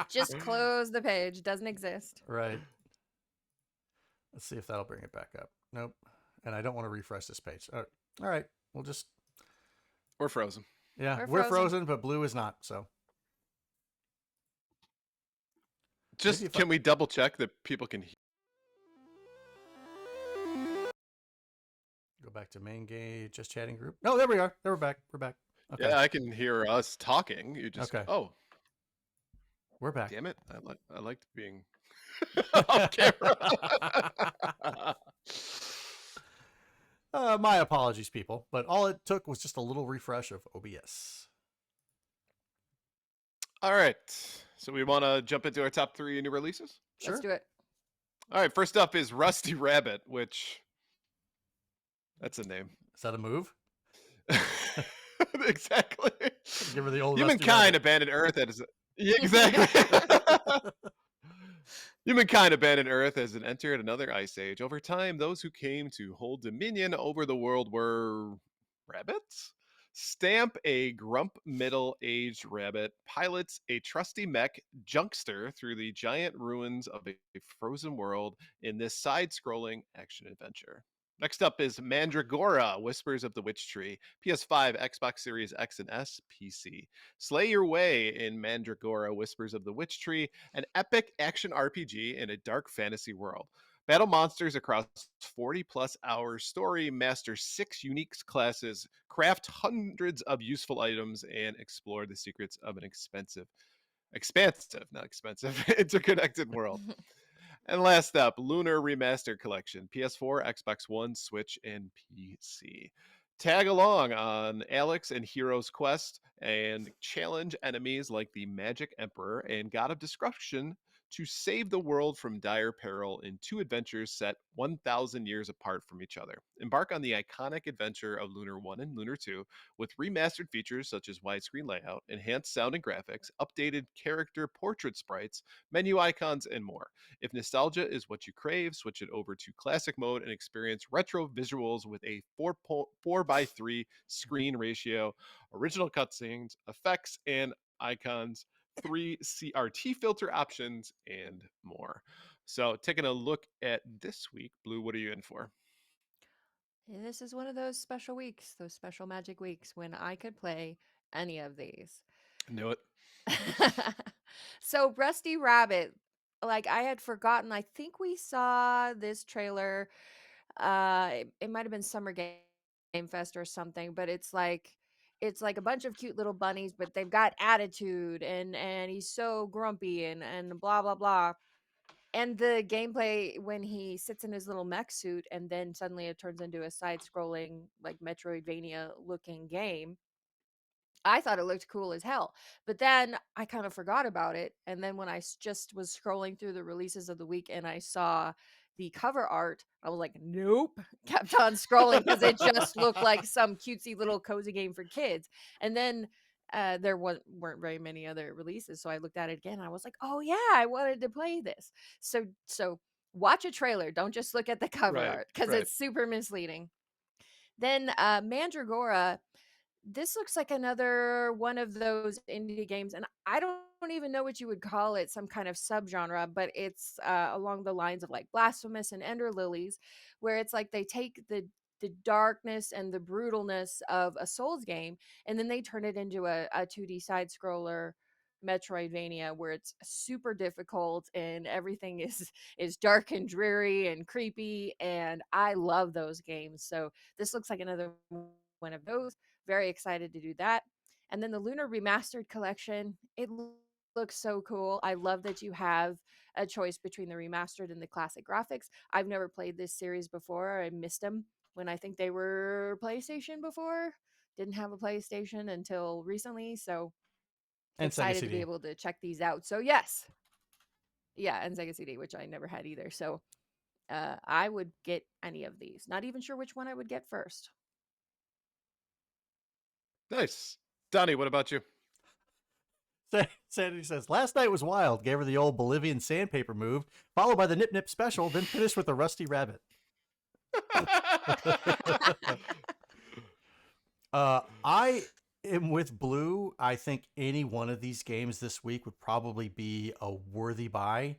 Just close the page. Doesn't exist. Right. Let's see if that'll bring it back up. Nope. And I don't want to refresh this page. All right. We'll just. We're frozen. Yeah, We're we're frozen. frozen, but Blue is not. So. Just Maybe if can we double check that people can hear? Go back to main game, just chatting group. No, there we are. There we're back. We're back. Okay. Yeah, I can hear us talking. You just Okay. Oh, We're back. damn it. I liked being off camera. My apologies, people. But all it took was just a little refresh of OBS. All right. So we want to jump into our top 3 new releases? Sure. Let's do it. All right, first up is Rusty Rabbit, which that's a name. Is that a move? Exactly. Give her the old Humankind abandoned Earth as exactly. Humankind abandoned Earth as it entered another ice age. Over time, those who came to hold dominion over the world were rabbits. Stamp, a grump middle-aged rabbit, pilots a trusty mech junkster through the giant ruins of a frozen world in this side-scrolling action-adventure. Next up is Mandragora, Whispers of the Witch Tree, PS5, Xbox Series X and S, PC. Slay your way in Mandragora, Whispers of the Witch Tree, an epic action RPG in a dark fantasy world. Battle monsters across 40-plus hours story, master 6 unique classes, craft hundreds of useful items, and explore the secrets of an expansive, not expensive, interconnected world. And last up, Lunar Remastered Collection, PS4, Xbox One, Switch, and PC. Tag along on Alex and Hero's Quest and challenge enemies like the Magic Emperor and God of Destruction to save the world from dire peril in 2 adventures set 1,000 years apart from each other. Embark on the iconic adventure of Lunar 1 and Lunar 2 with remastered features such as widescreen layout, enhanced sound and graphics, updated character portrait sprites, menu icons, and more. If nostalgia is what you crave, switch it over to classic mode and experience retro visuals with a 4:3 screen ratio, original cutscenes, effects and icons, 3 CRT filter options, and more. So, taking a look at this week, Blue, what are you in for? This is one of those special weeks, those special magic weeks when I could play any of these. Knew it. So Rusty Rabbit, like I had forgotten. I think we saw this trailer. It might have been Summer Game Fest or something, but it's like a bunch of cute little bunnies, but they've got attitude and he's so grumpy and blah blah blah. And the gameplay when he sits in his little mech suit and then suddenly it turns into a side-scrolling like Metroidvania looking game. I thought it looked cool as hell. But then I kind of forgot about it. And then when just was scrolling through the releases of the week and I saw the cover art, I was like, nope. Kept on scrolling because it just looked like some cutesy little cozy game for kids. And then there weren't very many other releases. So I looked at it again and I was like, oh yeah, I wanted to play this. So watch a trailer. Don't just look at the cover Right, art because right. it's super misleading. Then Mandragora, this looks like another one of those indie games, and I don't even know what you would call it, some kind of subgenre, but it's along the lines of like Blasphemous and Ender Lilies, where it's like they take the darkness and the brutalness of a Souls game, and then they turn it into a 2D side scroller Metroidvania where it's super difficult and everything is dark and dreary and creepy, and I love those games. So this looks like another one of those. Very excited to do that. And then the Lunar Remastered Collection, it looks so cool. I love that you have a choice between the remastered and the classic graphics. I've never played this series before. I missed them when I think they were PlayStation before. Didn't have a PlayStation until recently, so And Sega excited to be CD. able to check these out. So yes. Yeah, and Sega CD, which I never had either. So I would get any of these. Not even sure which one I would get first. Nice. Donnie, what about you? Sandy says, last night was wild. Gave her the old Bolivian sandpaper move, followed by the Nip Nip special, then finished with the Rusty Rabbit. I am with Blue. I think any one of these games this week would probably be a worthy buy.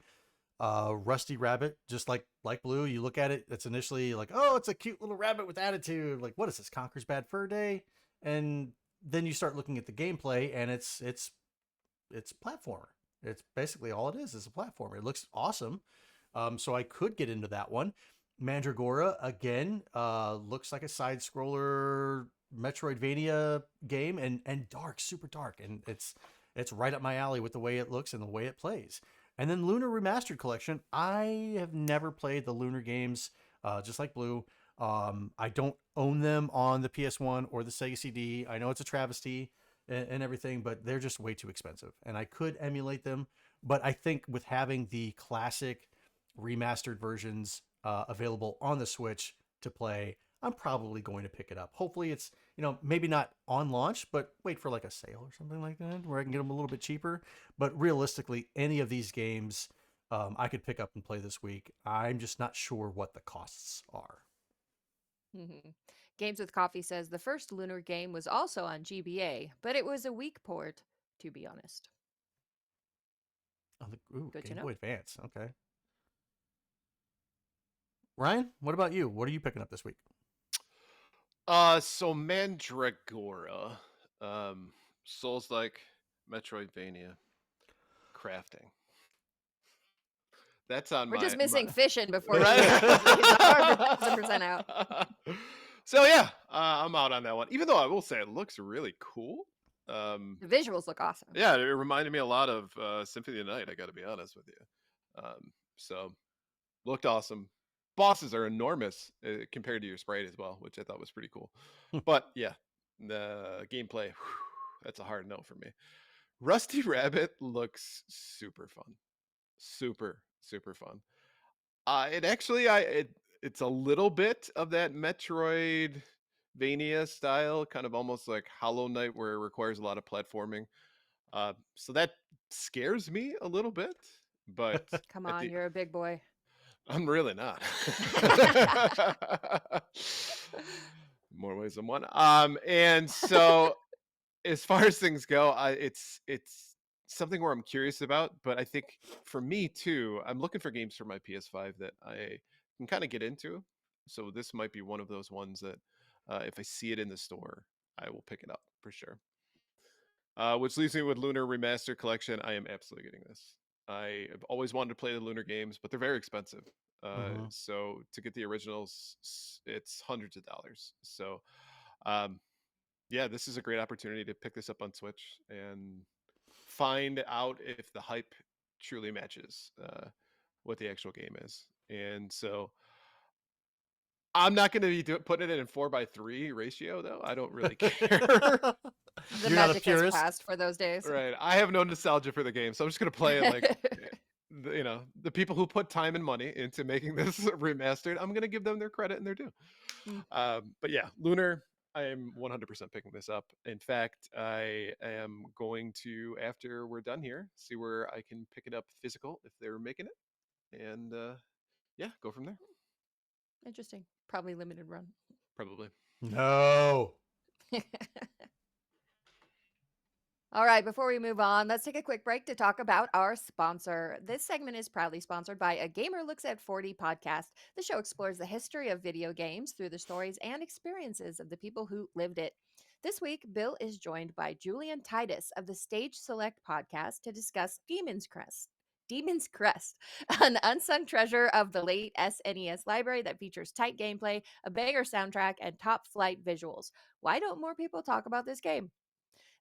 Rusty Rabbit, just like Blue, you look at it, it's initially like, oh, it's a cute little rabbit with attitude. Like, what is this, Conker's Bad Fur Day? And then you start looking at the gameplay, and it's platformer. It's basically all it is a platformer. It looks awesome. So I could get into that one. Mandragora again, looks like a side scroller Metroidvania game, and dark, super dark, and it's right up my alley with the way it looks and the way it plays. And then Lunar Remastered Collection, I have never played the Lunar games, just like Blue. I don't own them on the PS1 or the Sega CD. I know it's a travesty and everything, but they're just way too expensive. And I could emulate them, but I think with having the classic remastered versions available on the Switch to play, I'm probably going to pick it up. Hopefully it's, maybe not on launch, but wait for like a sale or something like that where I can get them a little bit cheaper. But realistically, any of these games I could pick up and play this week. I'm just not sure what the costs are. Games with Coffee says the first Lunar game was also on GBA, but it was a weak port, to be honest. Good to Game know. Boy Advance. Okay. Ryan, what about you? What are you picking up this week? So Mandragora, Souls-like Metroidvania, crafting. That's on We're my. just missing my... fishing before Right? he's 100% out. So yeah, I'm out on that one. Even though I will say it looks really cool. The visuals look awesome. Yeah, it reminded me a lot of Symphony of the Night. I got to be honest with you. So looked awesome. Bosses are enormous compared to your sprite as well, which I thought was pretty cool. But yeah, the gameplay, that's a hard no for me. Rusty Rabbit looks super fun. Super, super fun. It actually, it's a little bit of that Metroidvania style, kind of almost like Hollow Knight, where it requires a lot of platforming. So that scares me a little bit, but Come at on, the you're a big boy. I'm really not. More ways than one. And so as far as things go, it's something where I'm curious about, but I think for me too, I'm looking for games for my PS5 that I can kind of get into. So this might be one of those ones that if I see it in the store, I will pick it up for sure. Which leaves me with Lunar Remaster Collection. I am absolutely getting this. I have always wanted to play the Lunar games, but they're very expensive. So to get the originals, it's hundreds of dollars. So um, yeah, this is a great opportunity to pick this up on Switch and find out if the hype truly matches what the actual game is. And so I'm not going to be putting it in 4:3 ratio, though. I don't really care. The You're not a magic has purist? passed for those days. Right. I have no nostalgia for the game, so I'm just going to play it like, the people who put time and money into making this remastered, I'm going to give them their credit and their due. Mm. But yeah, Lunar, I am 100% picking this up. In fact, I am going to, after we're done here, see where I can pick it up physical if they're making it, and yeah, go from there. Interesting. Probably limited run. Probably. No. All right, before we move on, let's take a quick break to talk about our sponsor. This segment is proudly sponsored by A Gamer Looks at 40 podcast. The show explores the history of video games through the stories and experiences of the people who lived it. This week, Bill is joined by Julian Titus of the Stage Select podcast to discuss Demon's Crest. Demon's Crest, an unsung treasure of the late SNES library that features tight gameplay, a banger soundtrack, and top flight visuals. Why don't more people talk about this game?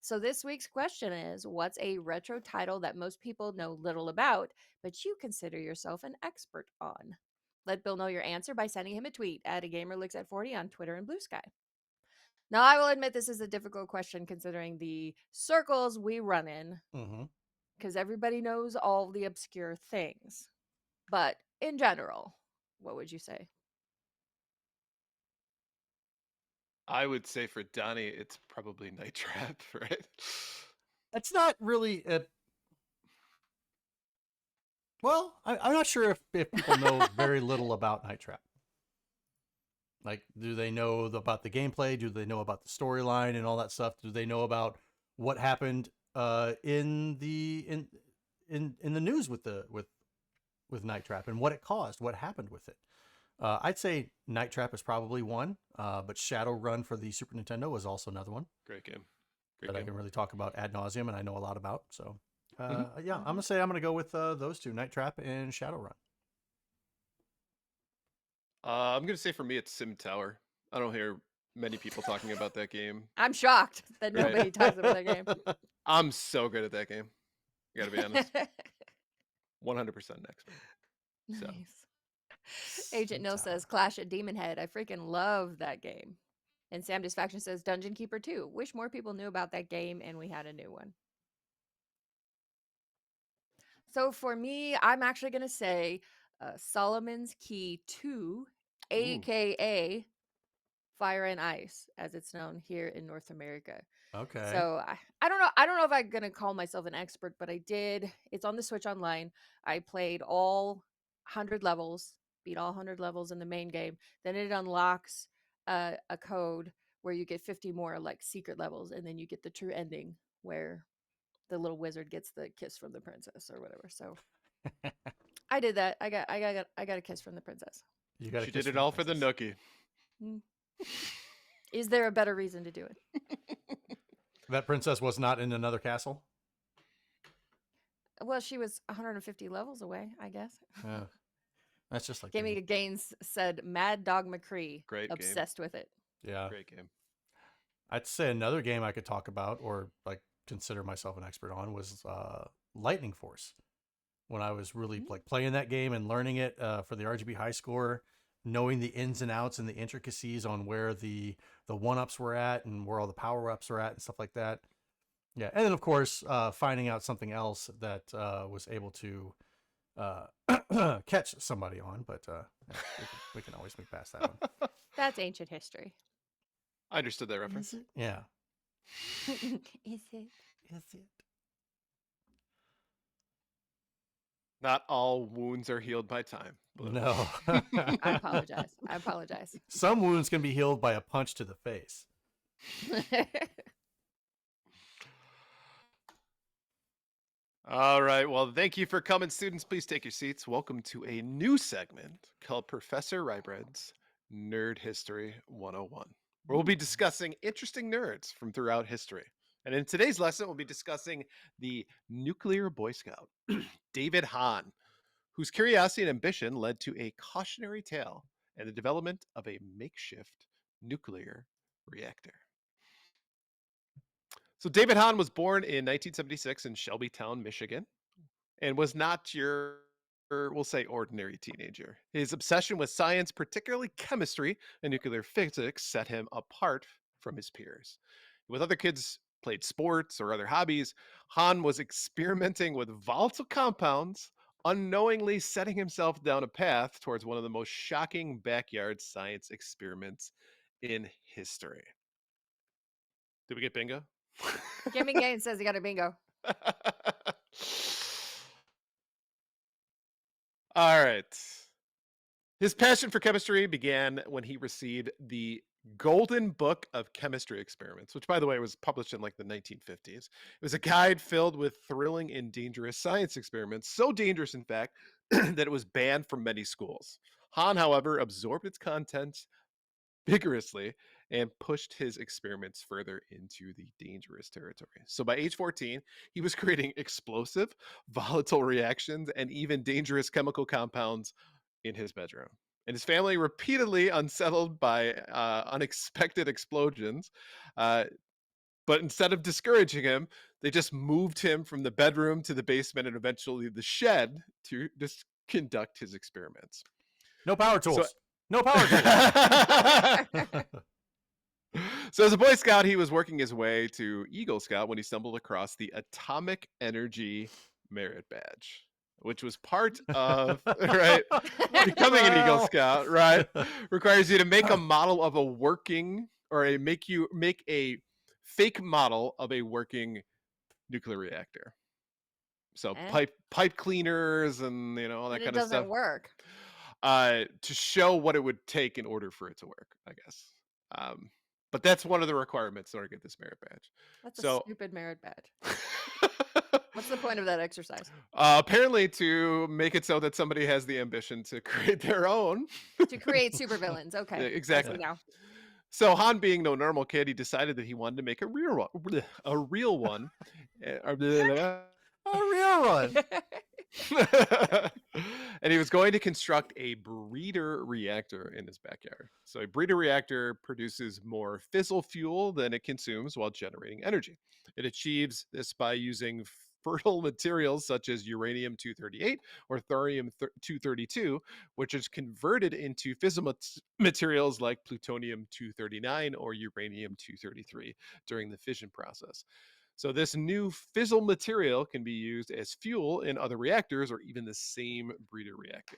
So this week's question is, what's a retro title that most people know little about, but you consider yourself an expert on? Let Bill know your answer by sending him a tweet at a gamer looks at 40 on Twitter and Blue Sky. Now, I will admit this is a difficult question considering the circles we run in, because everybody knows all the obscure things. But in general, what would you say? I would say for Donnie, it's probably Night Trap, right? It's not really well, I'm not sure if people know very little about Night Trap. Like, do they know about the gameplay? Do they know about the storyline and all that stuff? Do they know about what happened in the news with Night Trap and what it caused, what happened with it? I'd say Night Trap is probably one, but Shadowrun for the Super Nintendo was also another one. Great game. I can really talk about ad nauseum, and I know a lot about. So, yeah, I'm gonna go with those two, Night Trap and Shadowrun. I'm gonna say for me, it's Sim Tower. I don't hear many people talking about that game. I'm shocked that Right. nobody talks about that game. I'm so good at that game. I gotta be honest. 100% an expert. So. Nice. Agent No says Clash at Demon Head. I freaking love that game. And Sam Disfaction says Dungeon Keeper 2. Wish more people knew about that game and we had a new one. So for me, I'm actually going to say Solomon's Key 2, aka Fire and Ice, as it's known here in North America. Okay. So I don't know. I don't know if I'm going to call myself an expert, but I did. It's on the Switch Online. I played all 100 levels, beat all 100 levels in the main game. Then it unlocks a code where you get 50 more like secret levels, and then you get the true ending where the little wizard gets the kiss from the princess or whatever. So I did that. I got a kiss from the princess. She did it all for the nookie. Is there a better reason to do it? That princess was not in another castle? Well, she was 150 levels away, I guess. Yeah. That's just like Gaming Gaines said Mad Dog McCree. Great obsessed with it. Yeah. Great game. I'd say another game I could talk about or like consider myself an expert on was Lightning Force. When I was really like playing that game and learning it for the RGB high score, knowing the ins and outs and the intricacies on where the 1-ups were at and where all the power-ups are at and stuff like that. Yeah. And then of course, finding out something else that was able to catch somebody on, but yeah, we can always move past that one. That's ancient history. I understood that reference. Is it? Yeah. Is it? Is it? Not all wounds are healed by time. Blue. No. I apologize. I apologize. Some wounds can be healed by a punch to the face. All right. Well, thank you for coming, students. Please take your seats. Welcome to a new segment called Professor Rybread's Nerd History 101, where we'll be discussing interesting nerds from throughout history. And in today's lesson, we'll be discussing the nuclear Boy Scout, David Hahn, whose curiosity and ambition led to a cautionary tale and the development of a makeshift nuclear reactor. So David Hahn was born in 1976 in Shelbytown, Michigan, and was not your, we'll say, ordinary teenager. His obsession with science, particularly chemistry and nuclear physics, set him apart from his peers. With other kids played sports or other hobbies, Hahn was experimenting with volatile compounds, unknowingly setting himself down a path towards one of the most shocking backyard science experiments in history. Did we get bingo? Gaming Game says he got a bingo. All right. His passion for chemistry began when he received the Golden Book of Chemistry Experiments, which, by the way, was published in like the 1950s. It was a guide filled with thrilling and dangerous science experiments, so dangerous, in fact, that it was banned from many schools. Hahn, however, absorbed its contents vigorously and pushed his experiments further into the dangerous territory. So by age 14, he was creating explosive, volatile reactions and even dangerous chemical compounds in his bedroom. And his family, repeatedly unsettled by unexpected explosions, but instead of discouraging him, they just moved him from the bedroom to the basement and eventually the shed to just conduct his experiments. No power tools. No power tools. So as a Boy Scout, he was working his way to Eagle Scout when he stumbled across the Atomic Energy Merit Badge, which was part of, right, becoming an Eagle Scout, right, requires you to make a model of a working, or make a fake model of a working nuclear reactor. So pipe cleaners and all that kind of stuff. It doesn't work. To show what it would take in order for it to work, I guess. But that's one of the requirements in order to get this merit badge. That's a stupid merit badge. What's the point of that exercise? Apparently to make it so that somebody has the ambition to create their own. To create supervillains. Okay. Exactly. Now. So Han, being no normal kid, he decided that he wanted to make a real one. A real one. And he was going to construct a breeder reactor in his backyard. So a breeder reactor produces more fissile fuel than it consumes while generating energy. It achieves this by using fertile materials such as uranium-238 or thorium-232, which is converted into fissile materials like plutonium-239 or uranium-233 during the fission process. So this new fissile material can be used as fuel in other reactors or even the same breeder reactor.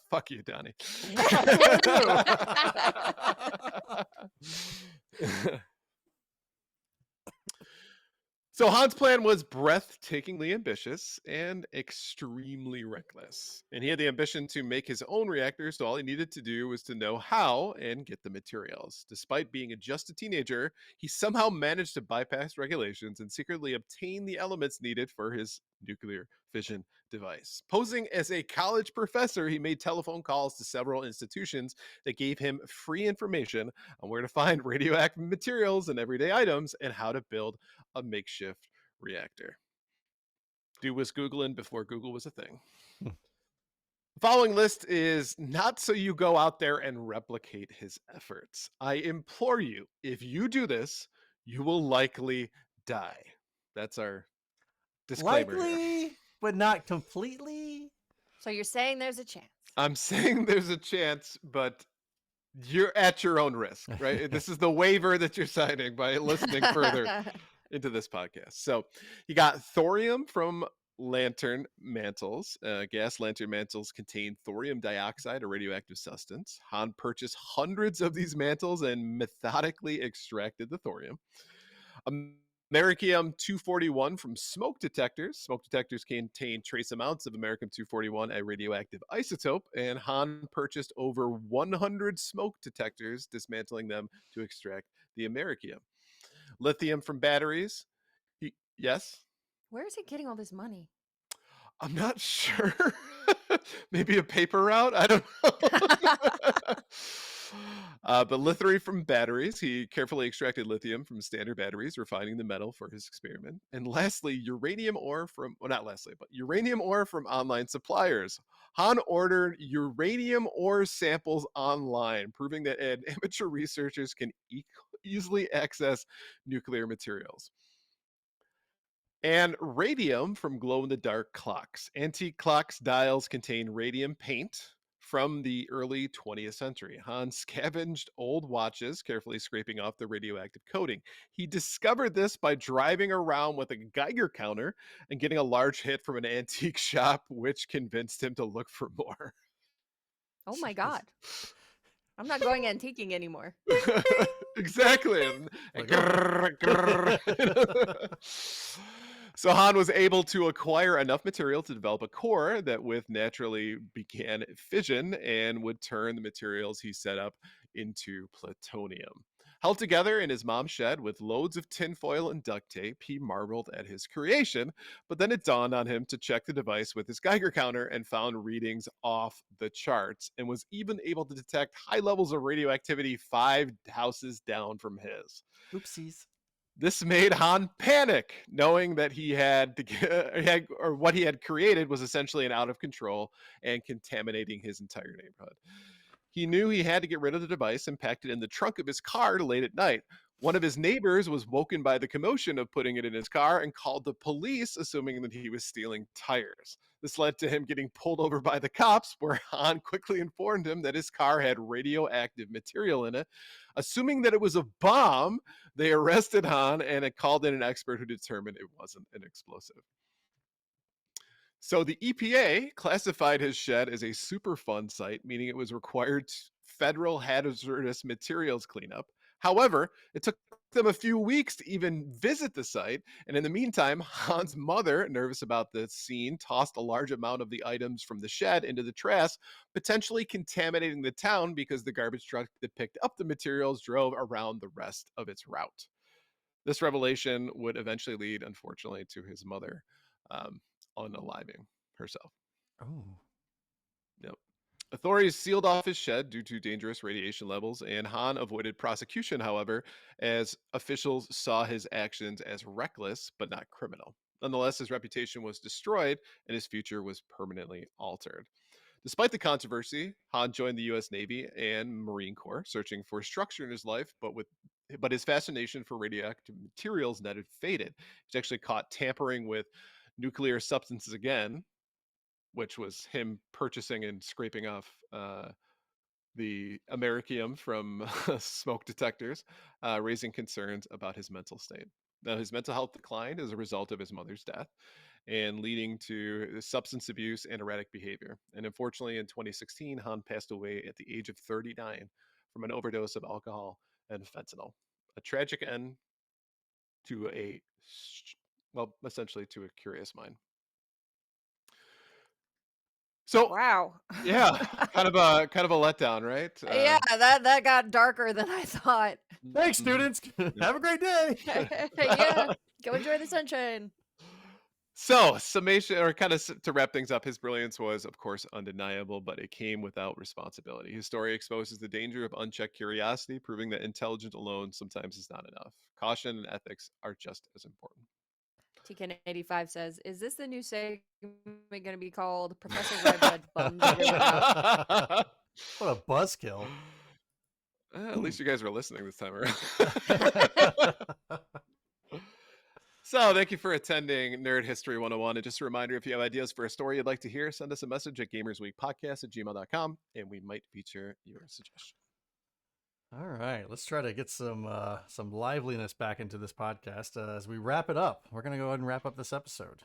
Fuck you, Donnie. So Han's plan was breathtakingly ambitious and extremely reckless. And he had the ambition to make his own reactor, so all he needed to do was to know how and get the materials. Despite being just a teenager, he somehow managed to bypass regulations and secretly obtain the elements needed for his nuclear fission device. Posing as a college professor, he made telephone calls to several institutions that gave him free information on where to find radioactive materials and everyday items and how to build a makeshift reactor. Dude was Googling before Google was a thing. The following list is not so you go out there and replicate his efforts. I implore you, if you do this, you will likely die. That's our disclaimer. Likely, but not completely. So you're saying there's a chance. I'm saying there's a chance, but you're at your own risk, right? This is the waiver that you're signing by listening further into this podcast. So he got thorium from lantern mantles. Gas lantern mantles contain thorium dioxide, a radioactive substance. Han purchased hundreds of these mantles and methodically extracted the thorium. Americium 241 from smoke detectors. Smoke detectors contain trace amounts of Americium 241, a radioactive isotope, and Han purchased over 100 smoke detectors, dismantling them to extract the Americium. Lithium from batteries. Yes? Where is he getting all this money? I'm not sure. Maybe a paper route? I don't know. But lithium from batteries. He carefully extracted lithium from standard batteries, refining the metal for his experiment. And lastly, uranium ore from, well, not lastly, but uranium ore from online suppliers. Han ordered uranium ore samples online, proving that amateur researchers can easily access nuclear materials. And radium from glow-in-the-dark clocks. Antique clocks dials contain radium paint from the early 20th century. Han scavenged old watches, carefully scraping off the radioactive coating. He discovered this by driving around with a Geiger counter and getting a large hit from an antique shop, which convinced him to look for more. Oh my God. I'm not going antiquing anymore. Exactly. Like, Grrr, grrr. So Han was able to acquire enough material to develop a core that with naturally began fission and would turn the materials he set up into plutonium. Held together in his mom's shed with loads of tinfoil and duct tape, he marveled at his creation, but then it dawned on him to check the device with his Geiger counter and found readings off the charts and was even able to detect high levels of radioactivity 5 houses down from his. oopsies. This made Han panic, knowing that what he had created was essentially an out of control and contaminating his entire neighborhood. He knew he had to get rid of the device and packed it in the trunk of his car late at night. One of his neighbors was woken by the commotion of putting it in his car and called the police, assuming that he was stealing tires. This led to him getting pulled over by the cops, where Han quickly informed him that his car had radioactive material in it. Assuming that it was a bomb, they arrested Han and it called in an expert who determined it wasn't an explosive. So the EPA classified his shed as a Superfund site, meaning it was required federal hazardous materials cleanup. However, it took them a few weeks to even visit the site. And in the meantime, Han's mother, nervous about the scene, tossed a large amount of the items from the shed into the trash, potentially contaminating the town because the garbage truck that picked up the materials drove around the rest of its route. This revelation would eventually lead, unfortunately, to his mother unaliving herself. Oh. Yep. Authorities sealed off his shed due to dangerous radiation levels, and Han avoided prosecution, however, as officials saw his actions as reckless but not criminal. Nonetheless, his reputation was destroyed and his future was permanently altered. Despite the controversy, Han joined the U.S. Navy and Marine Corps, searching for structure in his life, but his fascination for radioactive materials never faded. He's actually caught tampering with nuclear substances again, which was him purchasing and scraping off the Americium from smoke detectors, raising concerns about his mental state. Now, his mental health declined as a result of his mother's death and leading to substance abuse and erratic behavior. And unfortunately, in 2016, Han passed away at the age of 39 from an overdose of alcohol and fentanyl. A tragic end to essentially to a curious mind. So, Wow. yeah, kind of a letdown, right? Yeah, that got darker than I thought. Thanks, Mhm. students. Have a great day. Yeah, go enjoy the sunshine. So, summation, or kind of to wrap things up, his brilliance was, of course, undeniable, but it came without responsibility. His story exposes the danger of unchecked curiosity, proving that intelligence alone sometimes is not enough. Caution and ethics are just as important. TK85 says, "Is this the new segment going to be called Professor Redbud bums everyone out?" What a buzzkill. At least you guys were listening this time around. So, thank you for attending Nerd History 101. And just a reminder, if you have ideas for a story you'd like to hear, send us a message at gamersweekpodcast@gmail.com and we might feature your suggestion. All right, let's try to get some liveliness back into this podcast as we wrap it up. We're going to go ahead and wrap up this episode.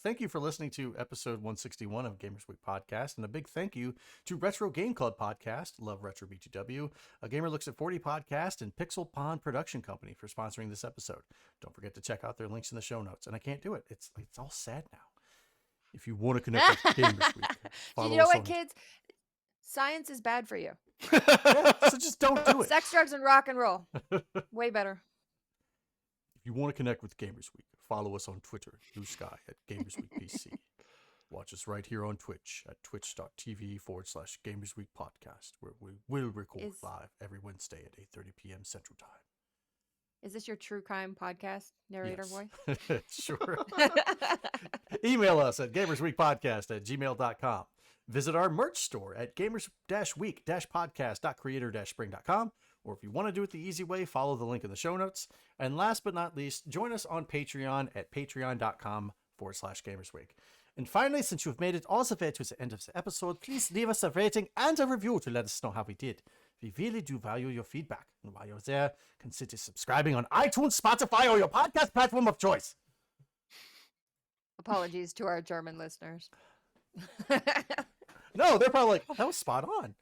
Thank you for listening to episode 161 of Gamers Week Podcast, and a big thank you to Retro Game Club Podcast, Love Retro BTW, A Gamer Looks at 40 Podcast, and Pixel Pond Production Company for sponsoring this episode. Don't forget to check out their links in the show notes. And I can't do it. It's all sad now. If you want to connect with Gamers Week, follow you know us what, on... kids? Science is bad for you. Yeah, so just don't do it. Sex, drugs, and rock and roll. Way better. If you want to connect with Gamers Week, follow us on Twitter, Blue Sky at Gamers Week PC. Watch us right here on Twitch at twitch.tv/Gamers Week Podcast, where we will record live every Wednesday at 8:30 p.m. Central Time. Is this your true crime podcast narrator voice? Sure. Email us at gamersweekpodcast@gmail.com. Visit our merch store at gamers-week-podcast.creator-spring.com. Or if you want to do it the easy way, follow the link in the show notes. And last but not least, join us on Patreon at patreon.com/gamersweek. And finally, since you've made it all the way to the end of the episode, please leave us a rating and a review to let us know how we did. We really do value your feedback. And while you're there, consider subscribing on iTunes, Spotify, or your podcast platform of choice. Apologies to our German listeners. No, they're probably like, oh, that was spot on.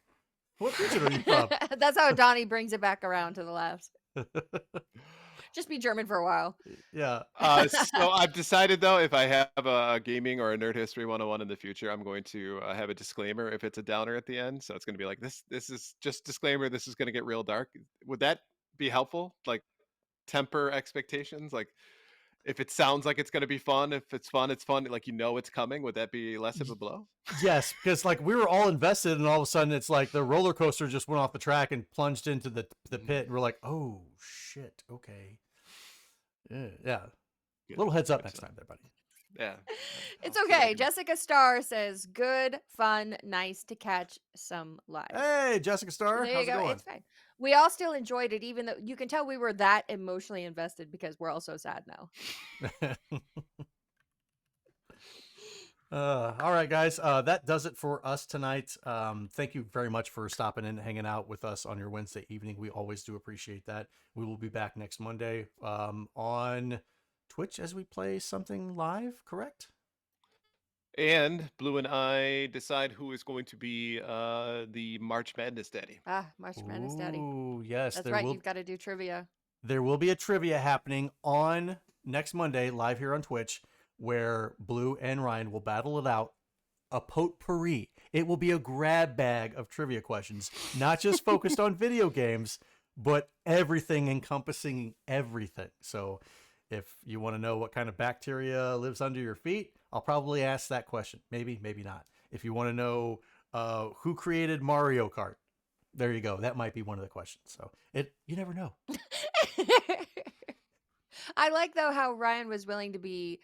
What region are you from? That's how Donnie brings it back around to the laughs. Just be German for a while. Yeah. So I've decided, though, if I have a gaming or a nerd history 101 in the future, I'm going to have a disclaimer if it's a downer at the end. So it's going to be like, this is just disclaimer. This is going to get real dark. Would that be helpful? Like, temper expectations? Like, if it sounds like it's going to be fun, if it's fun, like, you know it's coming. Would that be less of a blow? Yes, because like we were all invested, and all of a sudden it's like the roller coaster just went off the track and plunged into the pit. And we're like, oh shit, okay, yeah. Good. Little heads up next time, there, buddy. Yeah, It's okay. Jessica Starr says, "Good, fun, nice to catch some live." Hey, Jessica Starr, There how's you it go. going? It's fine. We all still enjoyed it, even though you can tell we were that emotionally invested because we're all so sad now. All right, guys, that does it for us tonight. Thank you very much for stopping in and hanging out with us on your Wednesday evening. We always do appreciate that. We will be back next Monday on Twitch as we play something live, correct? And Blue and I decide who is going to be the March Madness daddy. March Madness Daddy. Ooh, yes. That's right. You've got to do trivia. There will be a trivia happening on next Monday, live here on Twitch, where Blue and Ryan will battle it out. A potpourri. It will be a grab bag of trivia questions, not just focused on video games, but everything, encompassing everything. So if you want to know what kind of bacteria lives under your feet, I'll probably ask that question. Maybe, maybe not. If you want to know who created Mario Kart, there you go. That might be one of the questions. So you never know. I like, though, how Ryan was willing to be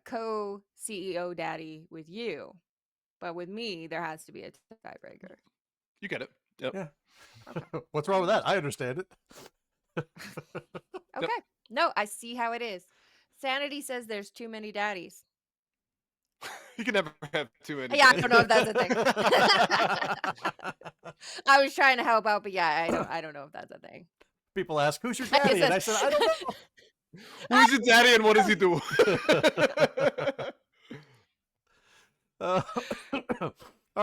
co-CEO daddy with you. But with me, there has to be a tiebreaker. You get it. Yep. Yeah. Okay. What's wrong with that? I understand it. Okay. No, I see how it is. Sanity says there's too many daddies. You can never have too many. Yeah, I don't know if that's a thing. I was trying to help out, but yeah, I don't know if that's a thing. People ask, who's your daddy? And I said, I don't know. Who's your daddy and what does he do? All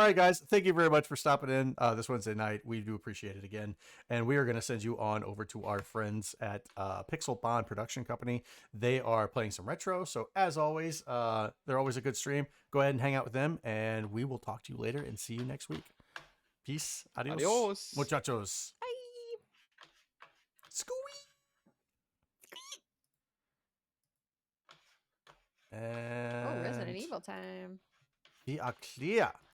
right, guys. Thank you very much for stopping in this Wednesday night. We do appreciate it again. And we are going to send you on over to our friends at Pixel Bond Production Company. They are playing some retro. So as always, they're always a good stream. Go ahead and hang out with them. And we will talk to you later and see you next week. Peace. Adios. Adios. Muchachos. Bye. Squeak. And Oh, Resident Evil time. we are clear.